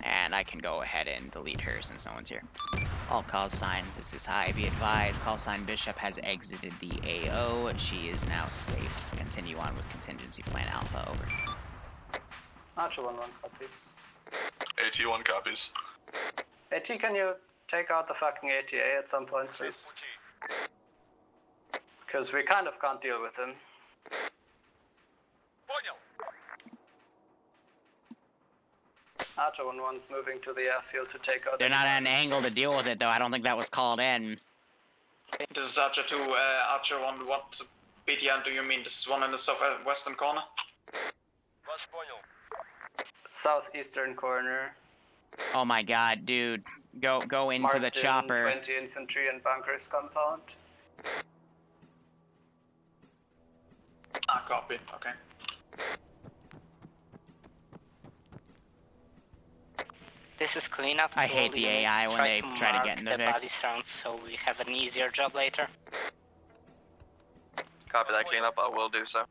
And I can go ahead and delete her since no one's here. All call signs, this is high. Be advised, call sign Bishop has exited the AO. She is now safe. Continue on with contingency plan Alpha, over. Archer 1-1 copies. AT1 copies. AT, can you take out the fucking ATA at some point, please? Because we kind of can't deal with him. Archer 1-1's moving to the airfield to take out... They're not at an angle to deal with it, though. I don't think that was called in. This is Archer 2, Archer 1, what BTR do you mean? This is one in the southwestern corner? Southeastern corner. Oh my god, dude. Go into Martin, the chopper. 20 infantry and bunkers compound. Ah, copy, okay. This is cleanup. I hate the AI when they try to get into the VIX. body rounds, so we have an easier job later. Copy that cleanup, I will do so.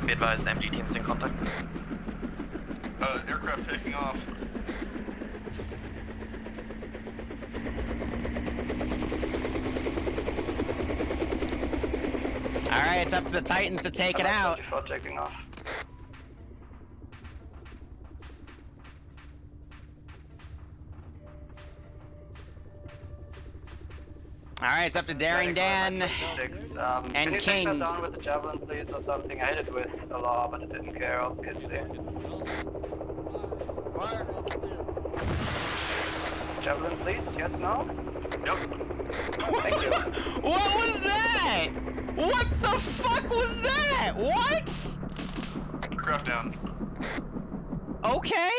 Be advised, MG team's in contact. Aircraft taking off. Alright, it's up to the Titans to take it out. Taking off. Alright, it's up to Daring Dan and can you take that Kings. down with the javelin, please, or something? I hit it with a law, but it didn't care, obviously. Javelin, please? Yes, no? Yep. Thank you. What was that? What the fuck was that? What? Aircraft down. Okay,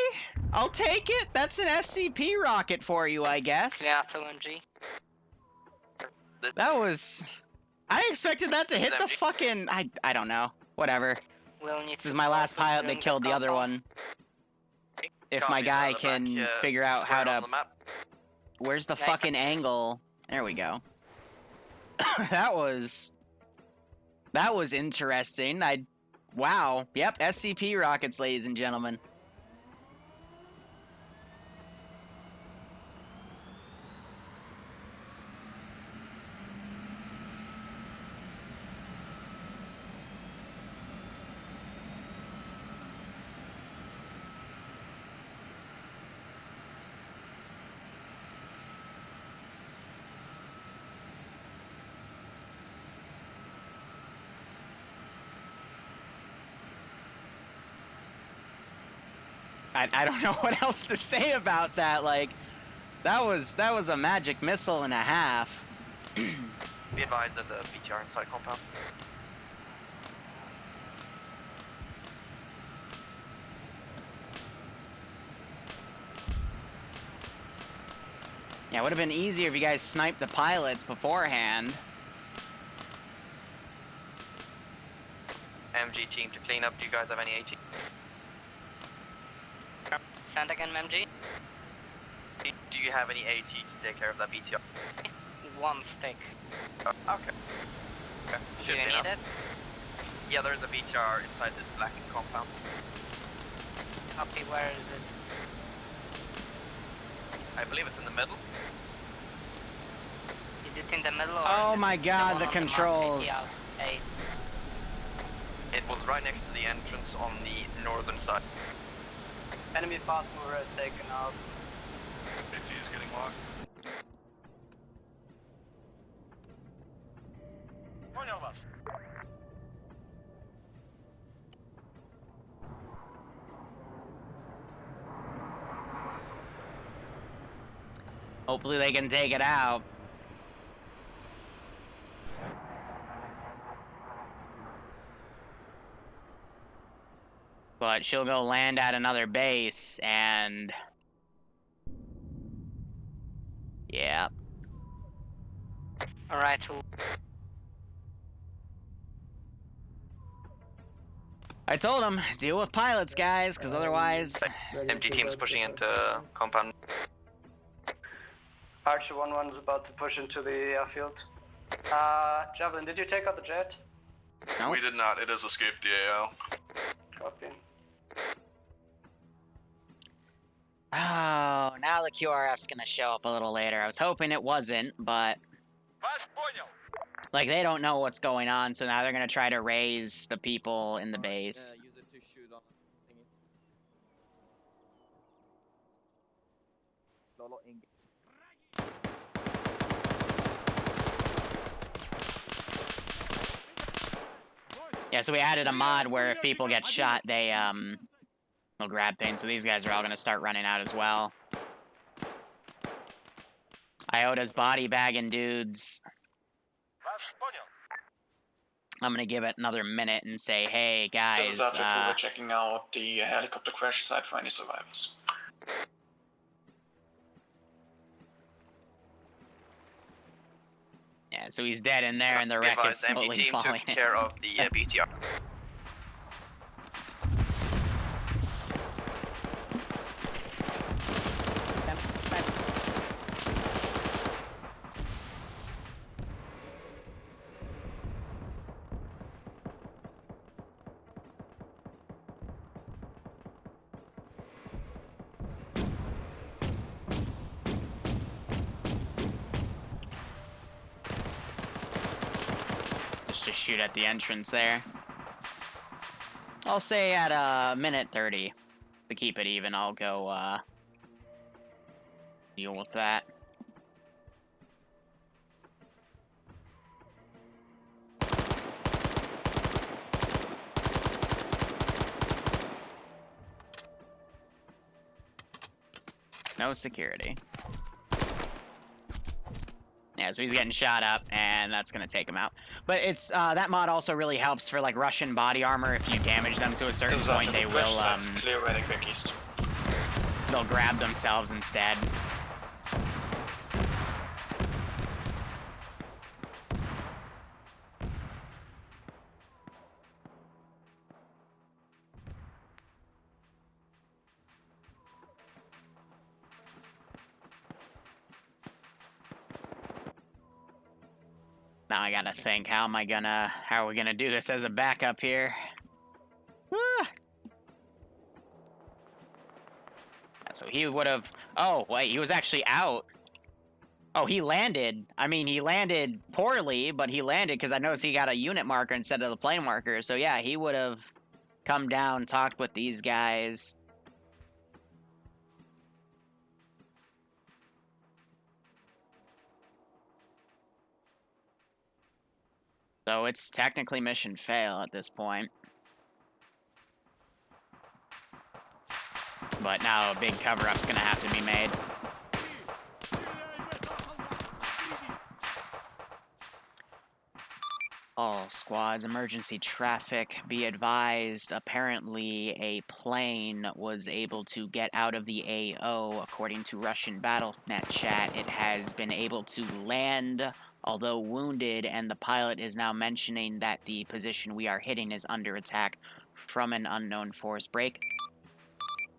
I'll take it. That's an SCP rocket for you, I guess. Yeah, LMG. That was... I expected that to hit the fucking... I don't know. Whatever. This is my last pilot that killed the other one. If my guy can figure out how to... Where's the fucking angle? There we go. That was interesting. Wow. Yep, SCP rockets, ladies and gentlemen. I don't know what else to say about that. Like, that was a magic missile and a half. Be advised that the BTR inside compound. Yeah, it would have been easier if you guys sniped the pilots beforehand. MG team to clean up. Do you guys have any AT? Send again, MG. Do you have any AT to take care of that BTR? One stick. Okay. Okay. Do you need it? Yeah, there's a BTR inside this black compound. Copy, where is it? I believe it's in the middle. Is it in the middle or... Oh my god, the controls. It was right next to the entrance on the northern side. Enemy fast mover is taken out. AC is getting locked. Hopefully they can take it out. But she'll go land at another base, and... yeah. Alright, I told him, deal with pilots, guys, because otherwise... Empty teams pushing into compound. Archer 1-1 is about to push into the airfield. Javelin, did you take out the jet? No. We did not. It has escaped the AO. Copy. Oh, now the QRF's gonna show up a little later. I was hoping it wasn't, but... like, they don't know what's going on, so now they're gonna try to raise the people in the base. Use it to shoot on thingy. Lolo engage. Yeah, so we added a mod where if people get shot, they'll grab things. So these guys are all gonna start running out as well. Iota's body bagging dudes. I'm gonna give it another minute and say, hey guys, This is We're checking out the helicopter crash site for any survivors. yeah, so he's dead in there, and the wreck is slowly falling. Took care of the BTR. Just shoot at the entrance there. I'll say at minute 30 to keep it even. I'll go deal with that. No security. Yeah, so he's getting shot up, and that's gonna take him out. But it's that mod also really helps for like Russian body armor. If you damage them to a certain point, they will Clear riding back east. they'll grab themselves instead. Now I gotta think, how are we gonna do this as a backup here? Ah. So he would have, oh wait, he was actually out. Oh, he landed. I mean, he landed poorly, but he landed because I noticed he got a unit marker instead of the plane marker. So yeah, he would have come down, talked with these guys. So it's technically mission fail at this point. But now a big cover-up's gonna have to be made. All squads, emergency traffic, be advised. Apparently a plane was able to get out of the AO. According to Russian BattleNet chat, it has been able to land, although wounded, and the pilot is now mentioning that the position we are hitting is under attack from an unknown force. Break.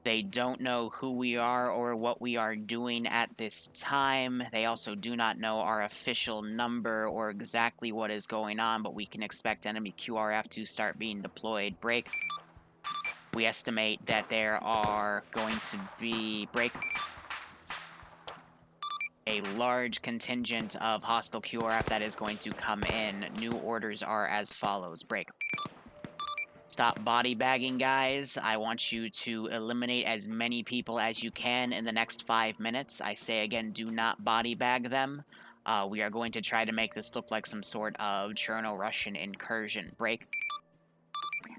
They don't know who we are or what we are doing at this time. They also do not know our official number or exactly what is going on, but we can expect enemy QRF to start being deployed. Break. We estimate that there are going to be a large contingent of hostile QRF that is going to come in. New orders are as follows. Break. Stop body bagging, guys. I want you to eliminate as many people as you can in the next 5 minutes. I say again, do not body bag them. We are going to try to make this look like some sort of Cherno-Russian incursion. Break.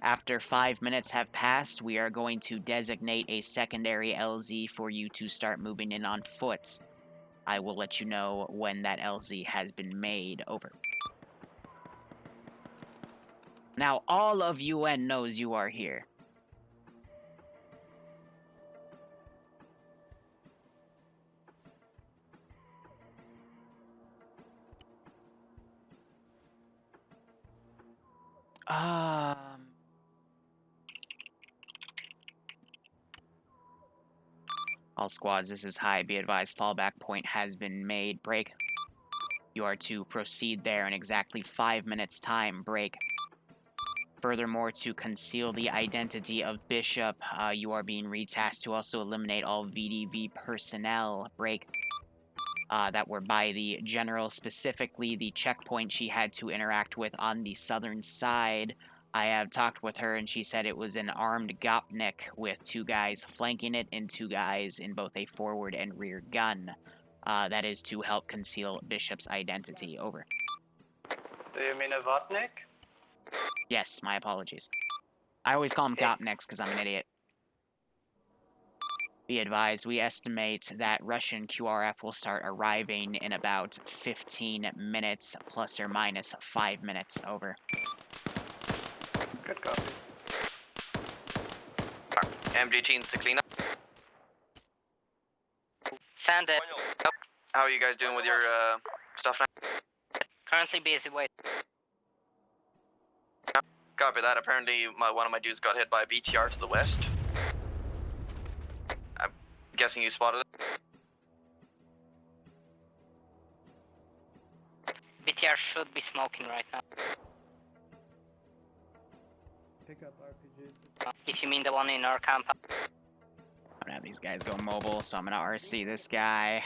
After 5 minutes have passed, we are going to designate a secondary LZ for you to start moving in on foot. I will let you know when that LZ has been made. Over. Now, all of UN knows you are here. All squads, this is high. Be advised, fallback point has been made. Break. You are to proceed there in exactly 5 minutes' time. Break. Furthermore, to conceal the identity of Bishop, you are being retasked to also eliminate all VDV personnel. Break. That were by the general, specifically the checkpoint she had to interact with on the southern side. I have talked with her, and she said it was an armed Gopnik with 2 guys flanking it and 2 guys in both a forward and rear gun. That is to help conceal Bishop's identity. Over. Do you mean a Vodnik? Yes, my apologies. I always call them Gopniks because I'm an idiot. Be advised, we estimate that Russian QRF will start arriving in about 15 minutes, plus or minus 5 minutes. Over. Good copy. MG teams to clean up. Send it. How are you guys doing with your stuff now? Currently busy, wait. Copy that. Apparently, one of my dudes got hit by a BTR to the west. I'm guessing you spotted it. BTR should be smoking right now. Pick up RPGs. If you mean the one in our compound. I'm gonna have these guys go mobile, so I'm gonna RC this guy.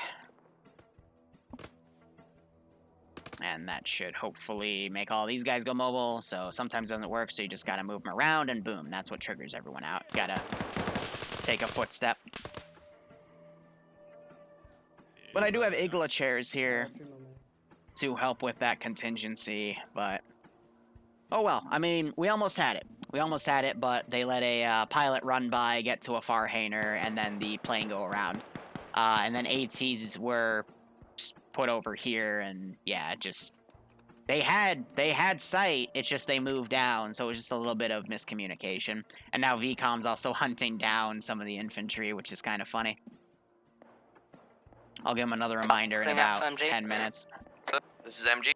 And that should hopefully make all these guys go mobile. So sometimes it doesn't work, so you just gotta move them around, and boom, that's what triggers everyone out. Gotta take a footstep. But I do have Igla chairs here to help with that contingency, but... Oh well, I mean, we almost had it. We almost had it, but they let a pilot run by, get to a far hanger, and then the plane go around. And then ATs were put over here, and yeah, just... They had sight, it's just they moved down, so it was just a little bit of miscommunication. And now VCOM's also hunting down some of the infantry, which is kind of funny. I'll give him another reminder in about 10 minutes. This is MG.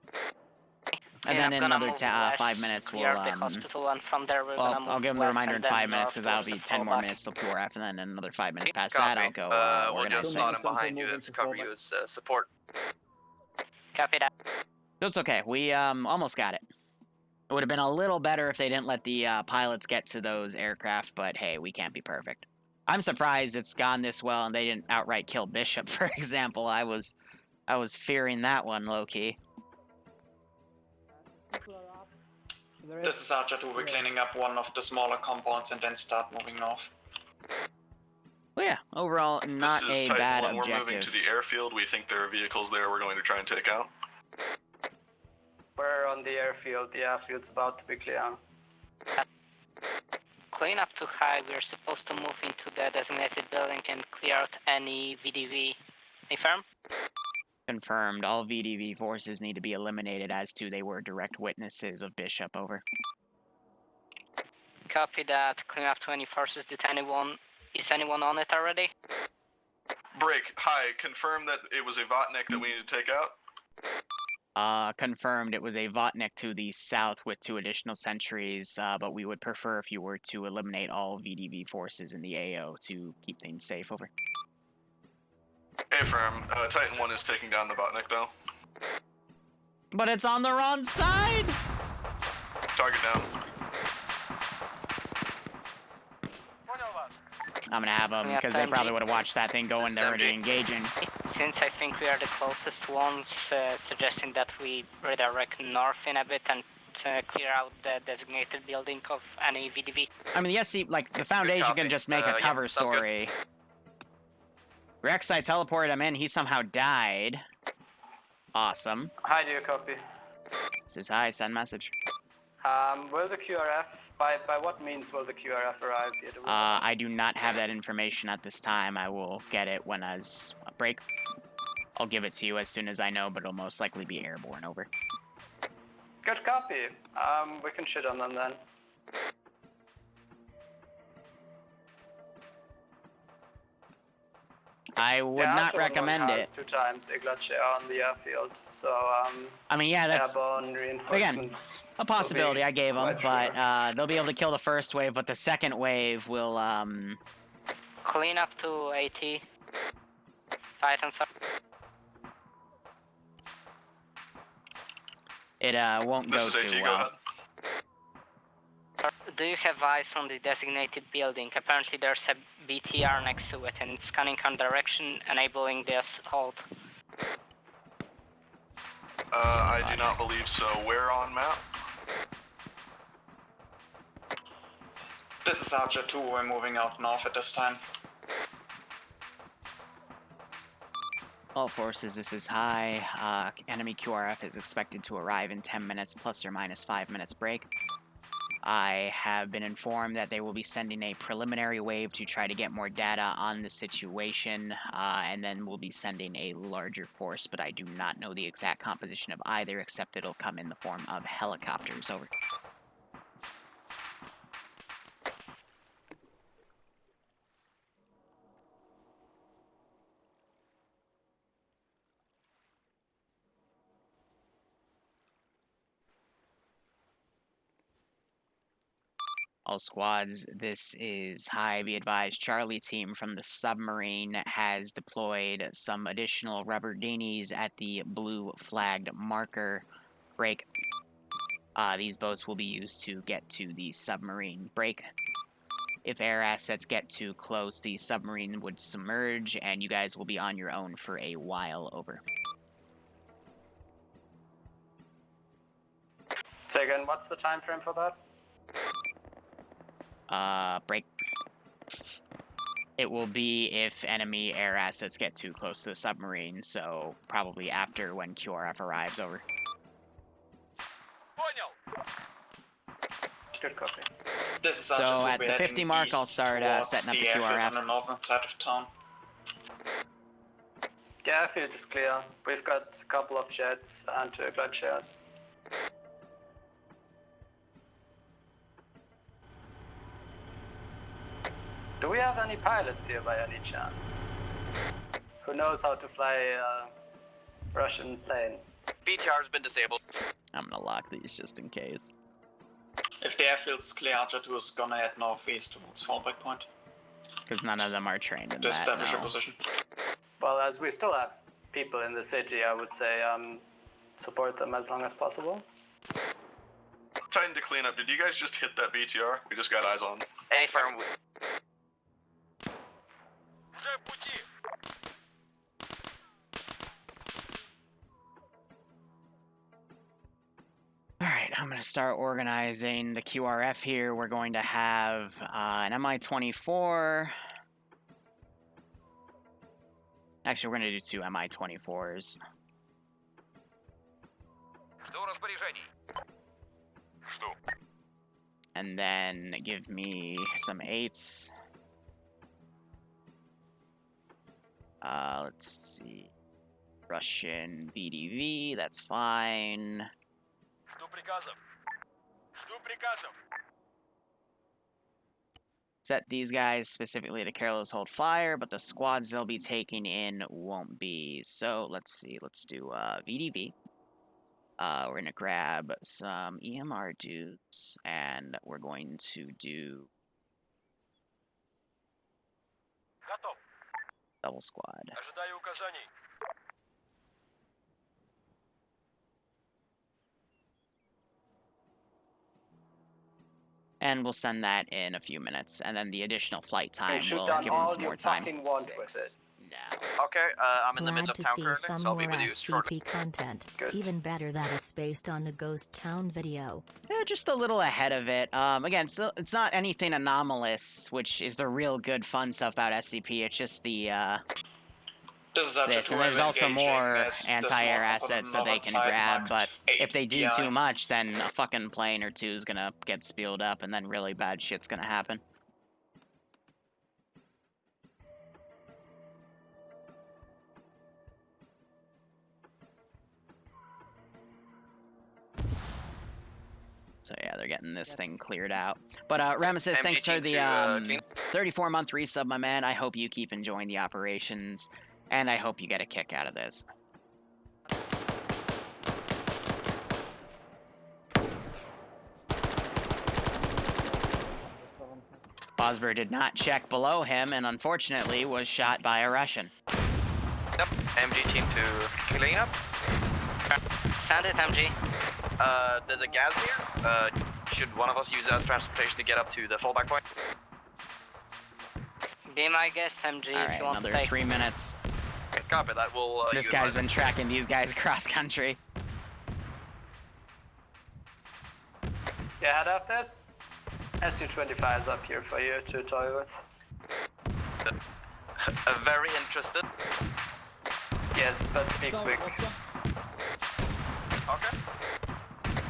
And then in another 5 minutes, we'll, hospital, and from there we're well, I'll give him the reminder in 5 minutes, because that'll be 10 more minutes till QRF, and then in another 5 minutes past that, I'll go we'll organize just slot him things. behind you as cover you as support. Copy that. It's okay, we almost got it. It would have been a little better if they didn't let the pilots get to those aircraft, but hey, we can't be perfect. I'm surprised it's gone this well and they didn't outright kill Bishop, for example. I was fearing that one, low-key. This is Archer 2. We're cleaning up one of the smaller compounds and then start moving north. Well, yeah, overall, not This is a Titan bad 1. objective. We're moving to the airfield. We think there are vehicles there we're going to try and take out. We're on the airfield. The airfield's about to be clear. Clean up to high. We're supposed to move into the designated building and clear out any VDV. Confirm? Confirmed. All VDV forces need to be eliminated as to they were direct witnesses of Bishop. Over. Copy that. Clean up to any forces. Is anyone on it already? Break. Hi. Confirm that it was a Vatnik that we need to take out. Confirmed it was a Vatnik to the south with 2 additional sentries, but we would prefer if you were to eliminate all VDV forces in the AO to keep things safe. Over. Affirm. Titan 1 is taking down the Vatnik, though. But it's on the wrong side! Target down. I'm gonna have them, because they probably would have watched that thing go in there already engaging. Since I think we are the closest ones, suggesting that we redirect north in a bit and clear out the designated building of any VDV. I mean, the SC, like, the Foundation can just make a cover story. Rex, I teleported him in, he somehow died. Awesome. Hi, do you copy? This is hi, send message. Will the QRF, by what means will the QRF arrive here? I do not have that information at this time. I will get it when as a break. I'll give it to you as soon as I know, but it'll most likely be airborne. Over. Good copy. We can shit on them then. I would not recommend it. 2 times Iglache on the airfield, so I mean, yeah, that's airborne reinforcements. a possibility I gave them, quite but they'll be able to kill the first wave, but the second wave will Clean up to 80. Titans up. it won't go too well. Do you have eyes on the designated building? Apparently there's a BTR next to it and it's scanning our direction, enabling the assault. I do not believe so. Where on map? This is Archer 2, we're moving out north at this time. All forces, this is high. Enemy QRF is expected to arrive in 10 minutes plus or minus 5 minutes break. I have been informed that they will be sending a preliminary wave to try to get more data on the situation, and then we'll be sending a larger force, but I do not know the exact composition of either, except it'll come in the form of helicopters. Over. All squads, this is high. Be advised, Charlie team from the submarine has deployed some additional rubber dinghies at the blue flagged marker break. These boats will be used to get to the submarine break. If air assets get too close, the submarine would submerge and you guys will be on your own for a while. Over. So again, what's the time frame for that? Break. It will be if enemy air assets get too close to the submarine, so probably after when QRF arrives. Over. Good copy. This is So at the 50 mark, I'll start setting up the QRF. On the northern side of town. Yeah, airfield is clear. We've got a couple of jets and 2 glaciers. Do we have any pilots here by any chance? Who knows how to fly a Russian plane? BTR has been disabled. I'm gonna lock these just in case. If the airfield's clear, Archer 2 is gonna head northeast towards fallback point. Because none of them are trained in To that, establish no. a position. Well, as we still have people in the city, I would say support them as long as possible. Titan to clean up. Did you guys just hit that BTR? We just got eyes on. Hey, firm. Alright, I'm going to start organizing the QRF here. We're going to have an MI-24. Actually, we're going to do 2 MI-24s. And then give me some 8s. Let's see. Russian VDV, that's fine. Set these guys specifically to careless hold fire, but the squads they'll be taking in won't be. So let's see, let's do VDV. We're gonna grab some EMR dudes, and we're going to do double squad. And we'll send that in a few minutes, and then the additional flight time will give them some more time. With it. Okay, I'm in the middle Glad of to town see currently, some so I'll more be with you shortly. SCP content. Even better that it's based on the Ghost Town video. Yeah, just a little ahead of it. Again, so it's not anything anomalous, which is the real good fun stuff about SCP. It's just the this, and there's also more anti-air assets that they can grab, but if they do too much, then a fucking plane or two is gonna get spilled up, and then really bad shit's gonna happen. So yeah, they're bother getting this thing cleared out. But Ramesses, MG thanks for team the to, clean. 34-month resub, my man. I hope you keep enjoying the operations, and I hope you get a kick out of this. Osber did not check below him, and unfortunately was shot by a Russian. Yep, MG team to clean up. Send it, MG. There's a gas here. Should one of us use that as transportation to get up to the fallback point? Be my guest, MG. All if right, you want another to take. 3 minutes. Okay, copy that. We'll. This guy's been tracking these guys across country. Yeah, head off this. SU-25 is up here for you to toy with. Very interested. Yes, but be quick. Okay.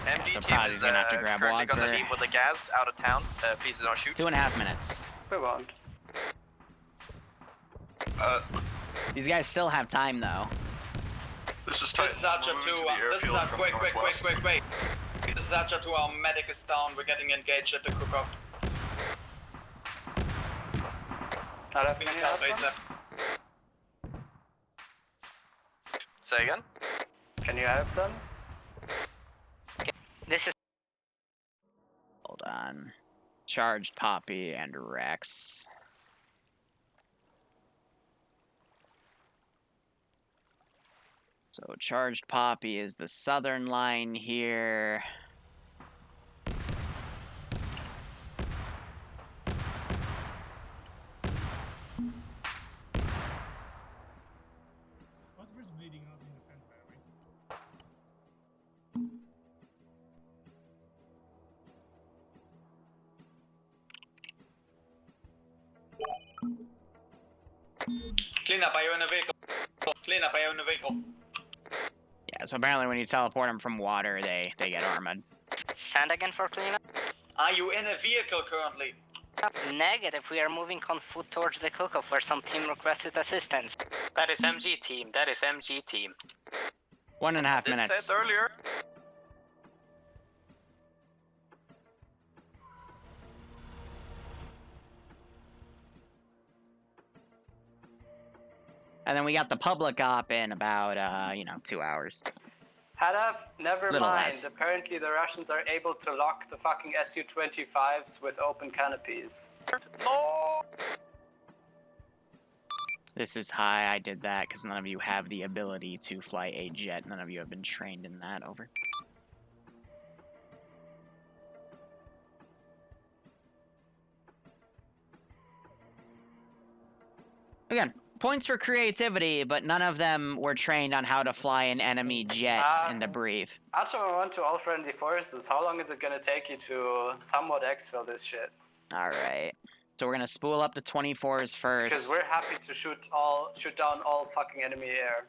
MG so team probably is he's gonna have to grab currently gonna Wasber. leave with the gas out of town. Please don't shoot. 2.5 minutes. We won't. These guys still have time, though. This is This is Archer 2. This is Archer. Wait. This is Archer 2. Our medic is down. We're getting engaged at the cook-off. Not having any help from? Say again? Can you help them? This is. Hold on. Charged Poppy and Rex. So Charged Poppy is the southern line here. Clean up, are you in a vehicle? Clean up, are you in a vehicle? Yeah, so apparently when you teleport them from water, they get armored. Send again for cleanup. Are you in a vehicle currently? Negative. We are moving on foot towards the cook-off where some team requested assistance. That is MG team. That is MG team. 1.5 minutes. Said earlier. And then we got the public op in about, 2 hours. Hadav, never Little mind. less. Apparently the Russians are able to lock the fucking Su-25s with open canopies. No! This is high. I did that because none of you have the ability to fly a jet. None of you have been trained in that. Over. Again, points for creativity, but none of them were trained on how to fly an enemy jet and to breathe. Archer 1 to all friendly forces, how long is it gonna take you to somewhat exfil this shit? Alright. So we're gonna spool up the 24s first. Because we're happy to shoot down all fucking enemy air.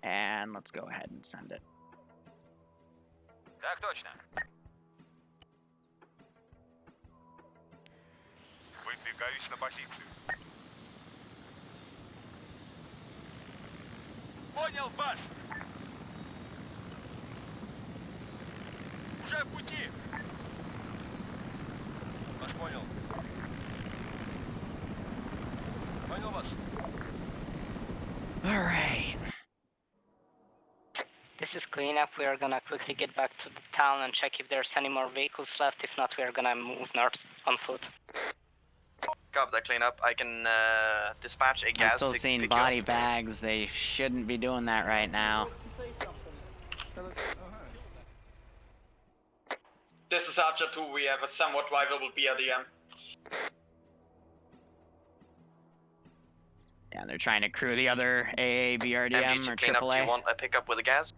And let's go ahead and send it. Так точно. Выдвигаюсь на позицию. Понял, баш. Уже в пути. Вас понял. Понял вас. All right. This is cleanup. We are gonna quickly get back to the town and check if there's any more vehicles left. If not, we are gonna move north on foot. Copy that cleanup. I can dispatch a I'm gas. still to seeing pick you up. body bags. They shouldn't be doing that right now. This is Archer 2, we have a somewhat viable BRDM. Yeah, they're trying to crew the other AA, BRDM, MG or to clean up. Do AAA. you want a pickup with a gas?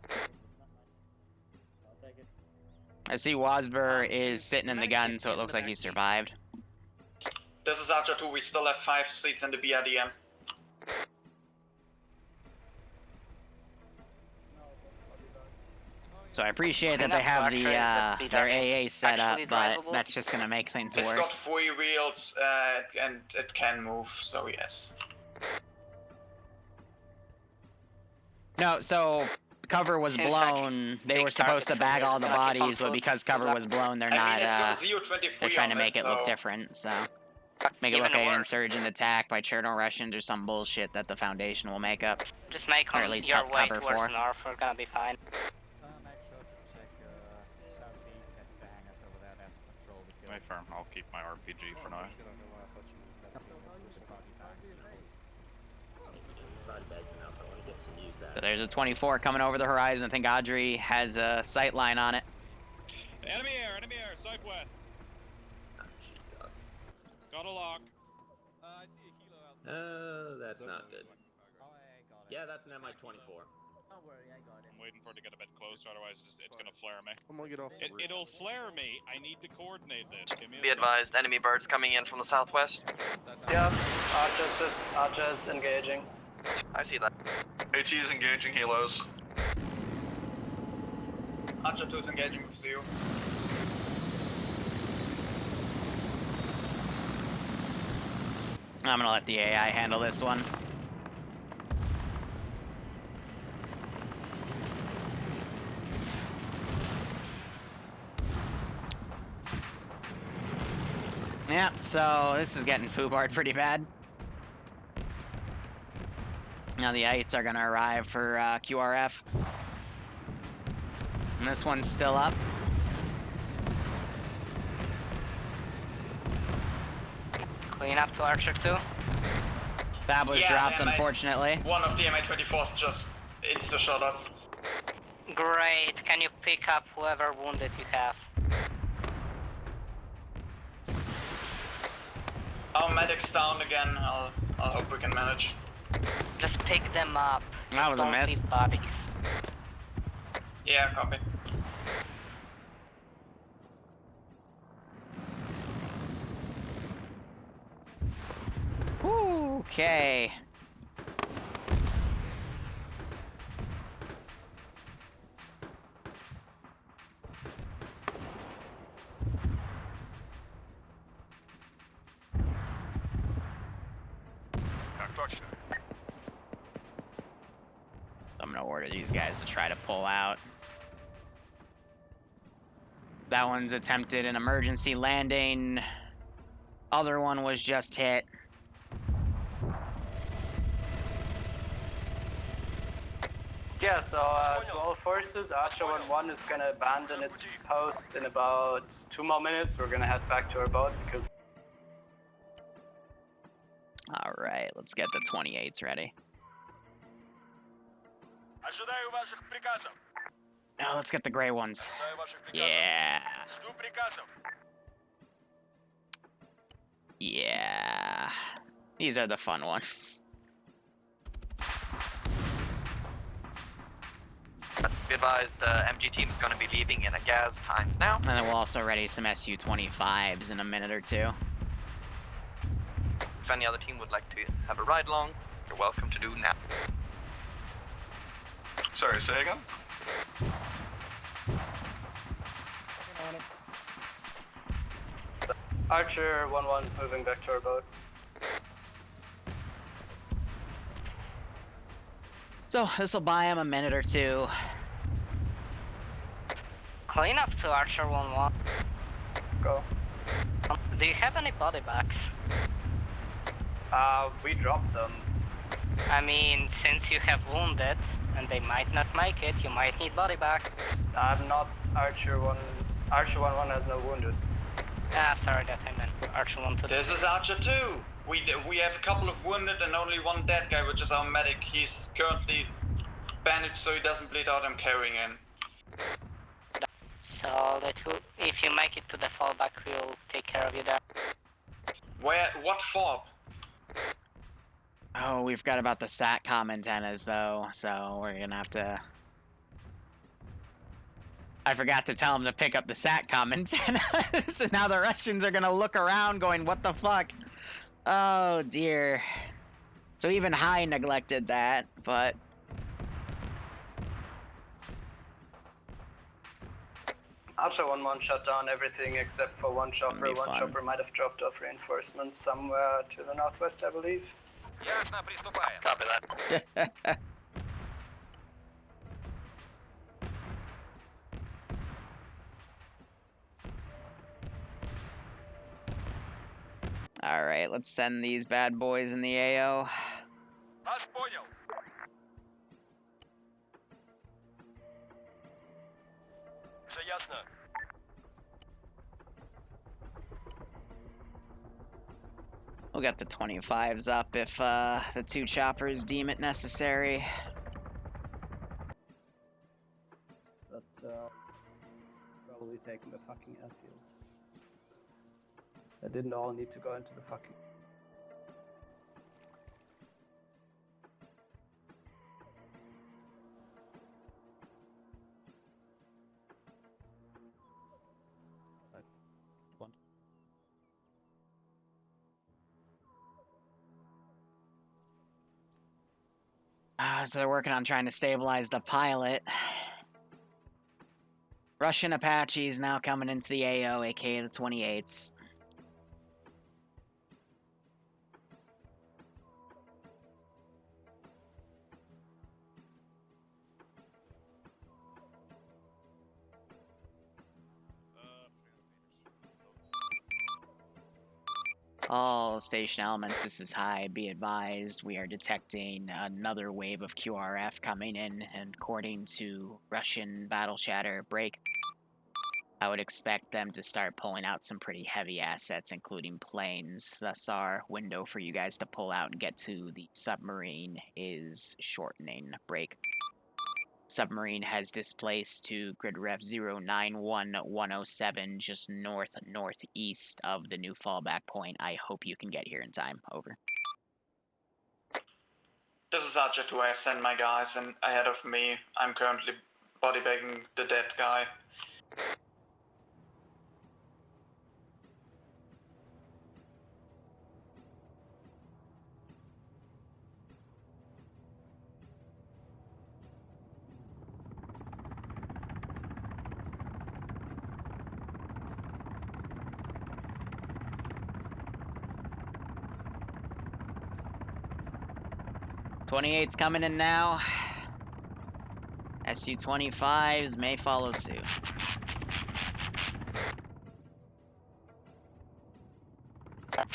I see Wasber is sitting in the gun, so it looks like he survived. This is Archer 2, we still have 5 seats in the BRDM. So I appreciate that Clean they up have the Archer, that speed their army AA set up, actually but drivable? that's just gonna make things It's got worse. 3 wheels and it can move, so yes. No, so cover was Seems like blown. They big were supposed to target for bag you. all the Gonna keep on bodies, but foot. because Good cover luck. was blown, they're I not. mean, it's got 0.23 They're trying to on make it look so- different. So make it Even look like an worse. insurgent attack by Cherno Russians or some bullshit that the Foundation will make up, Just make or on at least your help way cover towards for. north. We're gonna be fine. Make sure to check southeast at the hangars over there. There's patrol. Wait firm. I'll keep my RPG for now. So there's a 24 coming over the horizon. I think Audrey has a sight line on it. Enemy air, southwest. Jesus. Got a lock. That's not good. Yeah, that's an MI-24. Don't worry, I got it. I'm waiting for it to get a bit closer, otherwise it's gonna flare me. I'm gonna get off. It'll flare me. I need to coordinate this. Give me a Be advised, enemy birds coming in from the southwest. Yeah, Archer's engaging. I see that. AT is engaging helos. Archer 2 is engaging with Zeo. I'm gonna let the AI handle this one. Yeah, so this is getting foobarred pretty bad. Now the Ites are gonna arrive for QRF. And this one's still up. Clean up to Archer 2. That was dropped, unfortunately. One of the MI-24s just insta-shot us. Great. Can you pick up whoever wounded you have? Our medic's down again. I'll hope we can manage. Just pick them up. That was a Don't miss. leave bodies. Yeah, copy. Okay. I'm gonna order these guys to try to pull out. That one's attempted an emergency landing. Other one was just hit. Yeah, so to all forces, Archer 1-1 is gonna abandon its post in about 2 more minutes. We're gonna head back to our boat because... Alright, let's get the 28s ready. Ожидаю ваших приказов. No, let's get the gray ones. Ожидаю ваших приказов. Yeah. Жду приказов. Yeah. These are the fun ones. Be advised, the MG team is going to be leaving in a gas times now. And then we'll also ready some Su-25s in a minute or two. If any other team would like to have a ride along, you're welcome to do now. Sorry, say again? Archer 1-1 is moving back to our boat. So this will buy him a minute or two. Clean up to Archer 1-1. Go. Do you have any body bags? We dropped them. I mean, since you have wounded, and they might not make it, you might need body back. I'm not Archer 1. Archer 1-1 has no wounded. Ah, sorry, that I meant Archer 1-2. This is Archer 2. We have a couple of wounded and only one dead guy, which is our medic. He's currently bandaged so he doesn't bleed out. I'm carrying him. So if you make it to the fallback, we'll take care of you there. What fob? Oh, we forgot about the SATCOM antennas, though, so we're gonna have to... I forgot to tell him to pick up the SATCOM antennas, and now the Russians are gonna look around going, what the fuck? Oh, dear. So even High neglected that, but... Archer 1-1 shut down everything except for one chopper. Be One fun. chopper might have dropped off reinforcements somewhere to the northwest, I believe. Ясно, приступаем. Copy that. All right, let's send these bad boys in the AO. Вас понял. Все ясно. We'll get the 25s up if the 2 choppers deem it necessary. But probably taking the fucking airfield. They didn't all need to go into the fucking. So they're working on trying to stabilize the pilot. Russian Apaches now coming into the AO, aka the 28s. All station elements, this is high. Be advised, we are detecting another wave of QRF coming in, and according to Russian battle chatter break, I would expect them to start pulling out some pretty heavy assets, including planes. Thus, our window for you guys to pull out and get to the submarine is shortening. Break. Submarine has displaced to grid ref 091107, just northeast of the new fallback point. I hope you can get here in time. Over. This is Archer 2. I send my guys and ahead of me. I'm currently bodybagging the dead guy. '28's coming in now. SU-25s may follow suit. Copy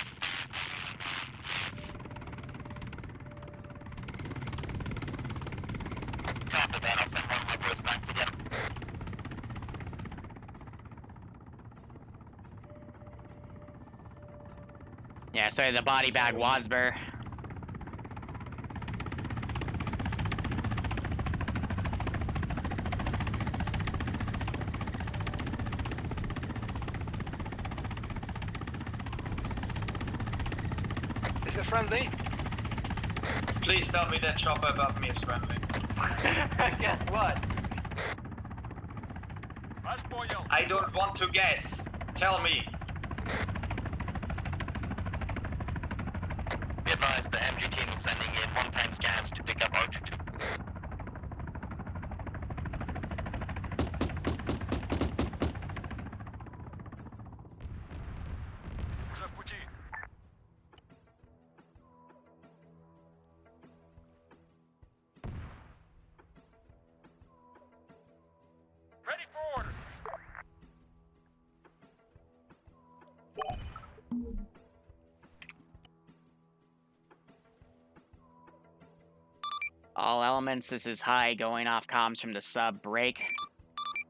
that. I'll send one of my boys back to get him. Yeah, sorry, the body bag Wasber. Is it friendly? Please tell me that chopper above me is friendly. Guess what? Вас понял. I don't want to guess. Tell me. Be advised, the MG team is sending in 1-time scans to pick up Archer 2. Уже в пути. Ready for orders. All elements, this is high, going off comms from the sub. Break.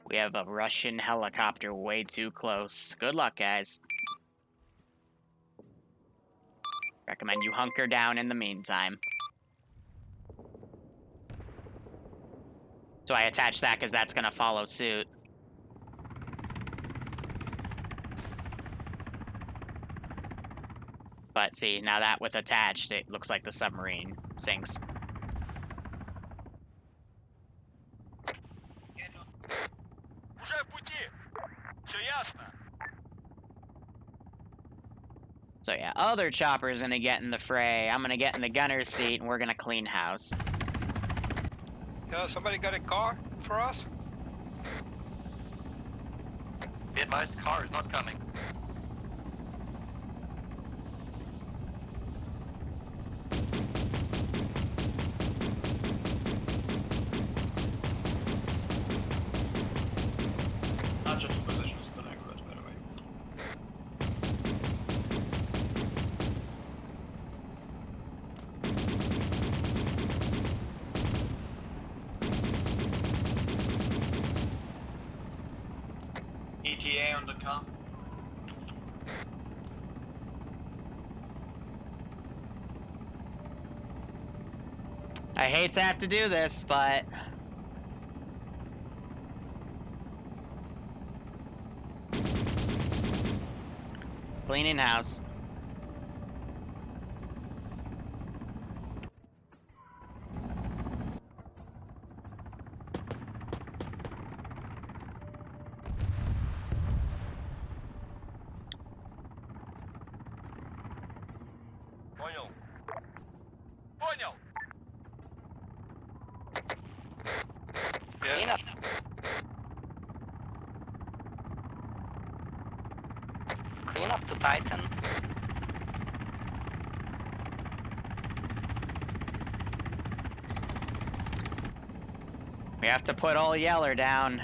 We have a Russian helicopter way too close. Good luck, guys. Recommend you hunker down in the meantime. So I attach that because that's going to follow suit. But see, now that with attached, it looks like the submarine sinks. Уже в пути. Все ясно. So yeah, other chopper's gonna get in the fray. I'm gonna get in the gunner's seat, and we're gonna clean house. Somebody got a car for us? Be advised, car is not coming. Archer to position is still accurate, by the way. ETA on the car. I hate to have to do this, but cleaning house. Понял. Понял. Clean up. Clean up the Titan. We have to put all Yeller down.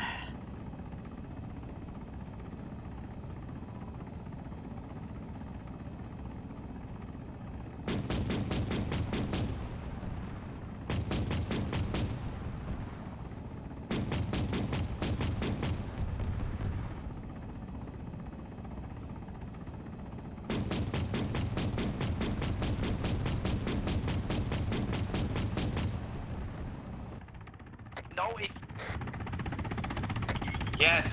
No, if... Yes.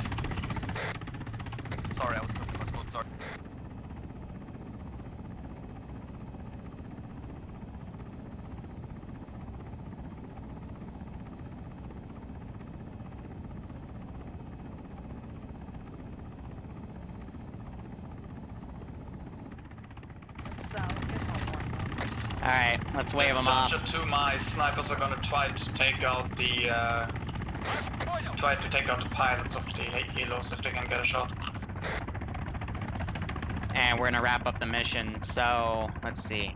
Sorry, I was cooking my food, sorry. Alright, let's wave them off. Sergeant 2, my snipers are gonna try to take out the pilots of the helos if they can get a shot. And we're gonna wrap up the mission, so let's see.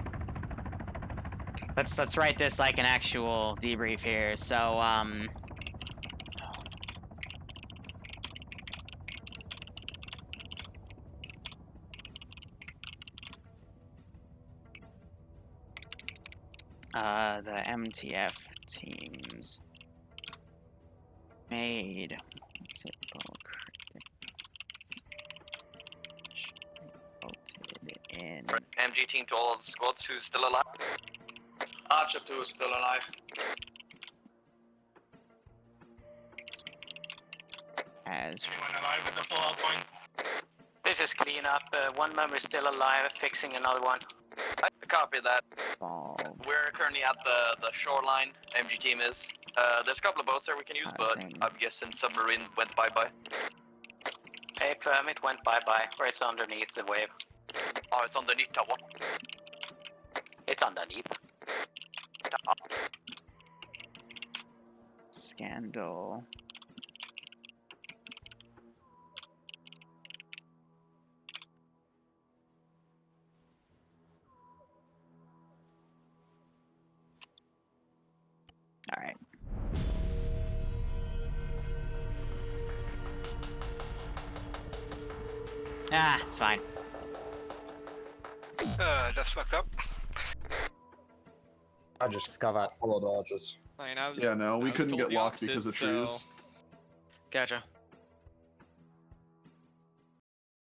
Let's write this like an actual debrief here. So the MTF teams made multiple in MG team to all squads who's still alive. Archer 2 is still alive. as Anyone alive with the fallout point? This is clean up. One member is still alive, fixing another one. Copy that. involved. We're currently at the shoreline. MG team is. There's a couple of boats there we can use, but same. I'm guessing submarine went bye-bye. Hey, it went bye-bye, or it's underneath the wave. Oh, it's underneath tower. It's underneath. Scandal. All right. Ah, it's fine. That's fucked up. I just discovered followed archers. Yeah, no, we couldn't get locked because of trees. Gotcha.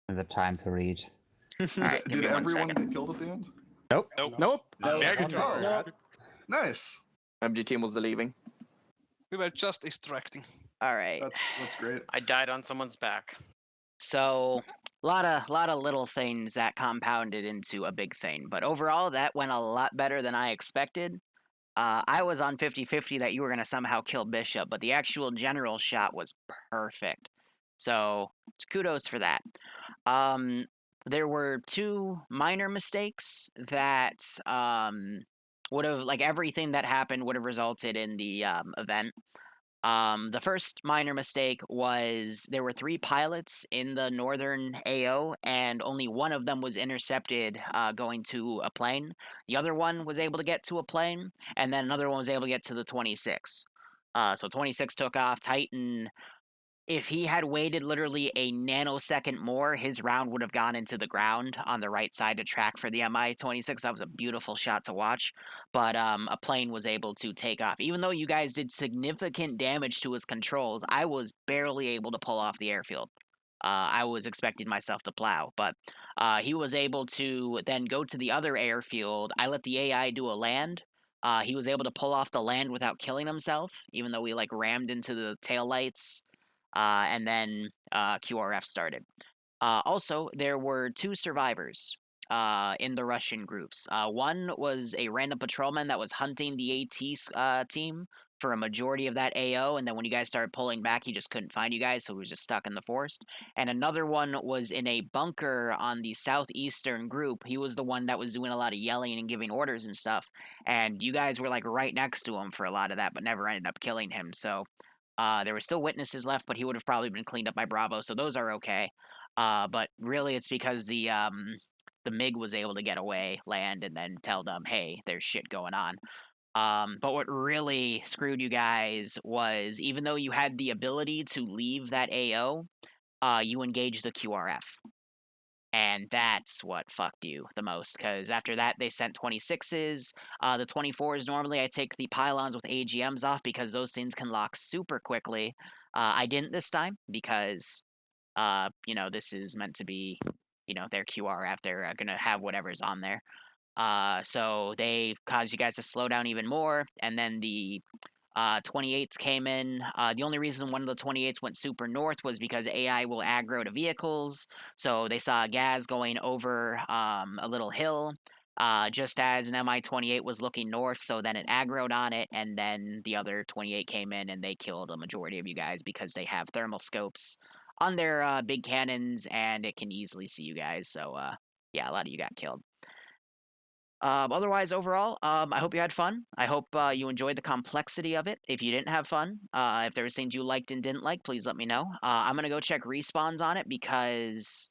The time to read. Alright, Did everyone get killed at the end? Nope. Nope. Oh, nice. MG team was the leaving. We were just extracting. All right. That's great. I died on someone's back. So, lot of little things that compounded into a big thing, but overall that went a lot better than I expected. I was on 50-50 that you were gonna somehow kill Bishop, but the actual general shot was perfect. So kudos for that. There were two minor mistakes that would have, like, everything that happened would have resulted in the event. The first minor mistake was there were 3 pilots in the northern AO, and only one of them was intercepted going to a plane. The other one was able to get to a plane, and then another one was able to get to the 26. So 26 took off. Titan, if he had waited literally a nanosecond more, his round would have gone into the ground on the right side to track for the Mi-26. That was a beautiful shot to watch. But a plane was able to take off. Even though you guys did significant damage to his controls, I was barely able to pull off the airfield. I was expecting myself to plow, but he was able to then go to the other airfield. I let the AI do a land. He was able to pull off the land without killing himself, even though we like rammed into the taillights. And then QRF started. Also, there were 2 survivors in the Russian groups. One was a random patrolman that was hunting the AT team for a majority of that AO, and then when you guys started pulling back, he just couldn't find you guys, so he was just stuck in the forest. And another one was in a bunker on the southeastern group. He was the one that was doing a lot of yelling and giving orders and stuff, and you guys were like right next to him for a lot of that, but never ended up killing him, so... there were still witnesses left, but he would have probably been cleaned up by Bravo, so those are okay. But really, it's because the MiG was able to get away, land, and then tell them, hey, there's shit going on. But what really screwed you guys was, even though you had the ability to leave that AO, you engaged the QRF. And that's what fucked you the most, because after that, they sent 26s. The 24s, normally I take the pylons with AGMs off because those things can lock super quickly. I didn't this time because, this is meant to be, their QRF. They're going to have whatever's on there. So they caused you guys to slow down even more, and then the 28s came in. The only reason one of the 28s went super north was because AI will aggro to vehicles. So they saw a gas going over a little hill just as an Mi-28 was looking north. So then it aggroed on it, and then the other 28 came in and they killed a majority of you guys because they have thermal scopes on their big cannons and it can easily see you guys. So yeah, a lot of you got killed. Otherwise, overall, I hope you had fun. I hope you enjoyed the complexity of it. If you didn't have fun, if there was things you liked and didn't like, please let me know. I'm going to go check respawns on it because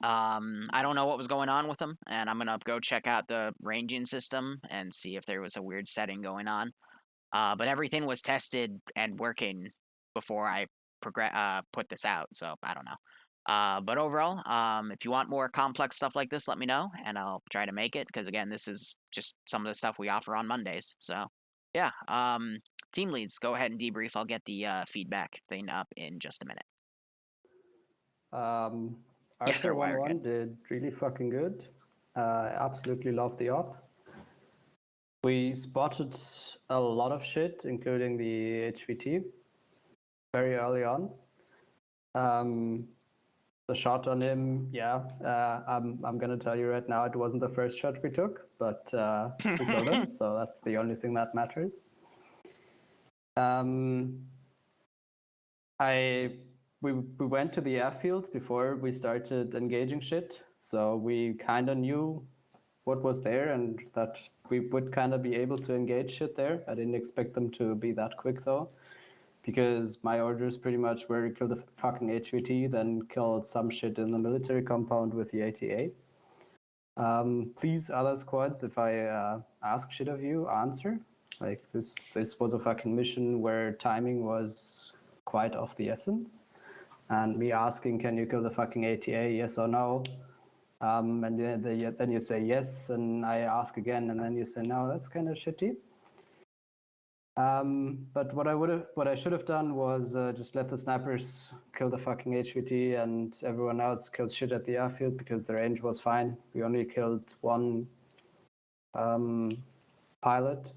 I don't know what was going on with them, and I'm going to go check out the ranging system and see if there was a weird setting going on. But everything was tested and working before I put this out, so I don't know. But overall, if you want more complex stuff like this, let me know, and I'll try to make it, because again, this is just some of the stuff we offer on Mondays. So, yeah, team leads, go ahead and debrief. I'll get the feedback thing up in just a minute. Archer 1-1 did really fucking good. Absolutely loved the op. We spotted a lot of shit, including the HVT, very early on. The shot on him, yeah, I'm gonna tell you right now, it wasn't the first shot we took, but we killed him, so that's the only thing that matters. We went to the airfield before we started engaging shit, so we kind of knew what was there and that we would kind of be able to engage shit there. I didn't expect them to be that quick though, because my orders pretty much were to kill the fucking HVT, then kill some shit in the military compound with the ATA. Please, other squads, if I ask shit of you, answer. Like, this was a fucking mission where timing was quite of the essence. And me asking, can you kill the fucking ATA, yes or no? And then you say yes, and I ask again, and then you say no, that's kind of shitty. But what I should have done was just let the snipers kill the fucking HVT and everyone else killed shit at the airfield because the range was fine. We only killed one pilot.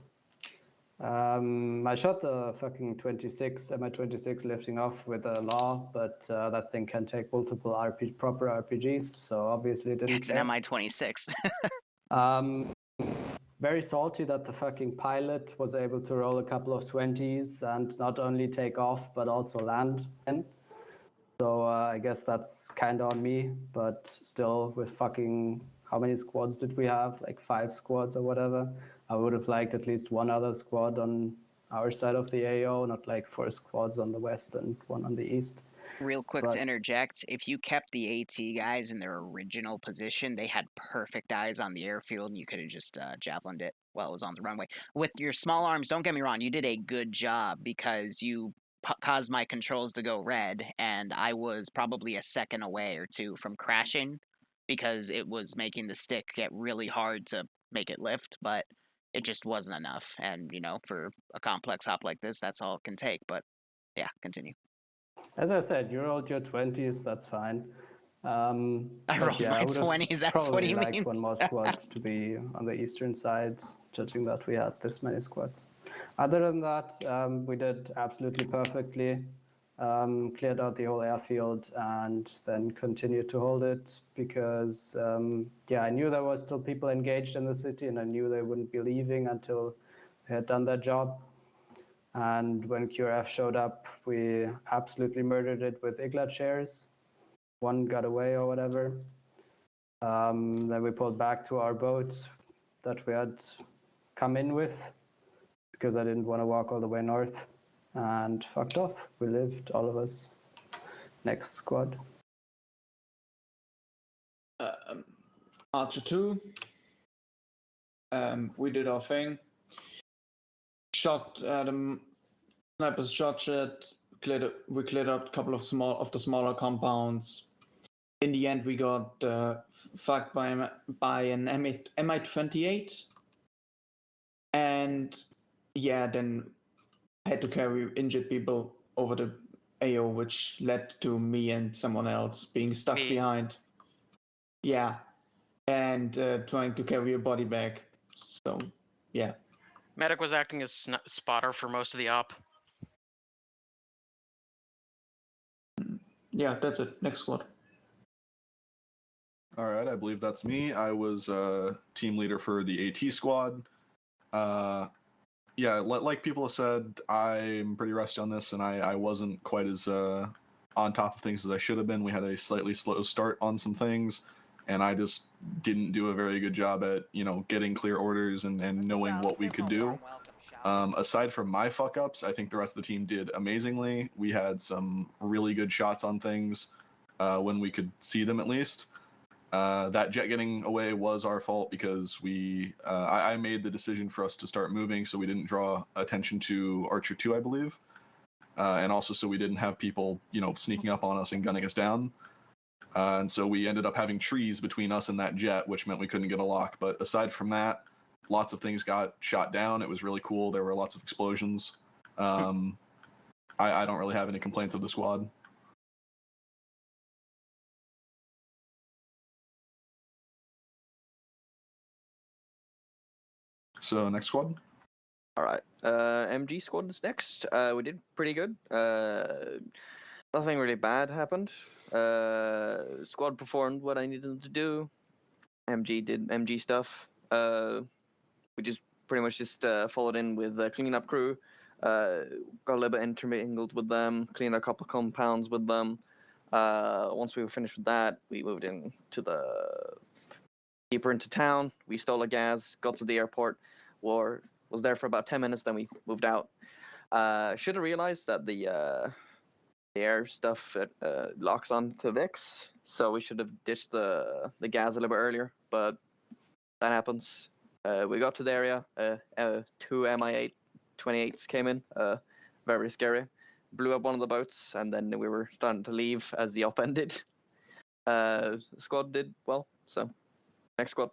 I shot the fucking Mi-26 lifting off with a law, but that thing can take multiple proper RPGs, so obviously it didn't. It's an Mi-26. Very salty that the fucking pilot was able to roll a couple of 20s and not only take off, but also land. So I guess that's kind of on me, but still with fucking, how many squads did we have? Like 5 squads or whatever. I would have liked at least one other squad on our side of the AO, not like 4 squads on the west and 1 on the east. Real quick But- to interject, if you kept the AT guys in their original position, they had perfect eyes on the airfield, and you could have just javelined it while it was on the runway. With your small arms, don't get me wrong, you did a good job because you caused my controls to go red, and I was probably a second away or 2 from crashing because it was making the stick get really hard to make it lift, but it just wasn't enough. And, you know, for a complex hop like this, that's all it can take. But yeah, continue. As I said, you rolled your 20s, that's fine. I but rolled yeah, my I would've 20s, that's what probably he liked means. one more squad to be on the eastern side, judging that we had this many squads. Other than that, we did absolutely perfectly. Cleared out the whole airfield and then continued to hold it because, yeah, I knew there were still people engaged in the city and I knew they wouldn't be leaving until they had done their job. And when QRF showed up, we absolutely murdered it with Iglat shares. 1 got away or whatever. Then we pulled back to our boat that we had come in with because I didn't want to walk all the way north and fucked off. We lived, all of us. Next squad. Archer 2. We did our thing. Shot the snipers shot it. We cleared out a couple of the smaller compounds. In the end, we got fucked by an Mi-28, and yeah, then had to carry injured people over the AO, which led to me and someone else being stuck behind. Yeah, and trying to carry a body back. So, yeah. Medic was acting as spotter for most of the op. Yeah, that's it. Next squad. All right, I believe that's me. I was team leader for the AT squad. Yeah, like people have said, I'm pretty rusty on this, and I wasn't quite as on top of things as I should have been. We had a slightly slow start on some things, and I just didn't do a very good job at, you know, getting clear orders and knowing what we could do. Aside from my fuck-ups, I think the rest of the team did amazingly. We had some really good shots on things when we could see them, at least. That jet getting away was our fault because I made the decision for us to start moving so we didn't draw attention to Archer 2, I believe. And also so we didn't have people, you know, sneaking up on us and gunning us down. And so we ended up having trees between us and that jet, which meant we couldn't get a lock. But aside from that, lots of things got shot down. It was really cool. There were lots of explosions. I don't really have any complaints of the squad. So next squad. All right. MG squad is next. We did pretty good. Nothing really bad happened. Squad performed what I needed them to do. MG did MG stuff. We just pretty much just followed in with the cleaning up crew. Got a little bit intermingled with them. Cleaned a couple of compounds with them. Once we were finished with that, we moved in to the deeper into town. We stole a gas, got to the airport, was there for about 10 minutes, then we moved out. Should have realized that the air stuff locks on to VIX, so we should have ditched the gas a little bit earlier, but that happens. We got to the area, 2 Mi-28s came in, very scary. Blew up one of the boats, and then we were starting to leave as the op ended. The squad did well, so next squad.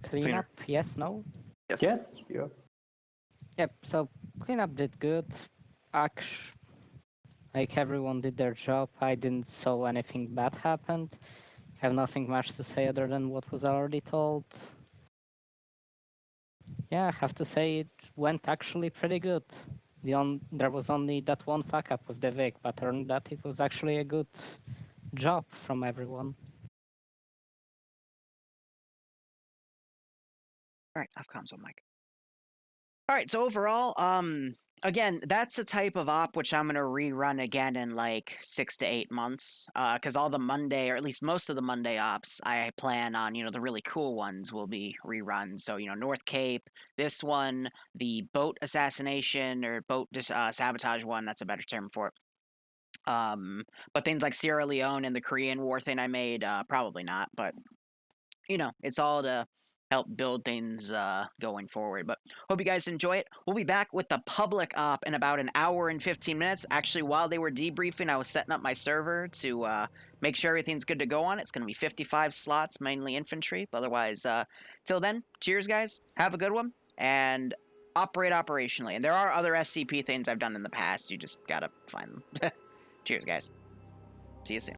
Cleanup, yes, no? Yes, yeah. Yep, so cleanup did good. Like everyone did their job. I didn't saw anything bad happened. Have nothing much to say other than what was already told. Yeah, I have to say it went actually pretty good. There was only that one fuck up with the Vic, but other than that it was actually a good job from everyone. All right, off comms on mic. All right, so overall, again, that's a type of op which I'm going to rerun again in like 6 to 8 months. Because all the Monday, or at least most of the Monday ops, I plan on, the really cool ones will be rerun. So, North Cape, this one, the boat assassination or boat sabotage one, that's a better term for it. But things like Sierra Leone and the Korean War thing I made, probably not. But, it's all to help build things going forward. But hope you guys enjoy it. We'll be back with the public op in about an hour and 15 minutes. Actually, while they were debriefing, I was setting up my server to make sure everything's good to go on. It's going to be 55 slots, mainly infantry. But otherwise, till then, cheers, guys. Have a good one. And operate operationally. And there are other SCP things I've done in the past. You just got to find them. Cheers, guys. See you soon.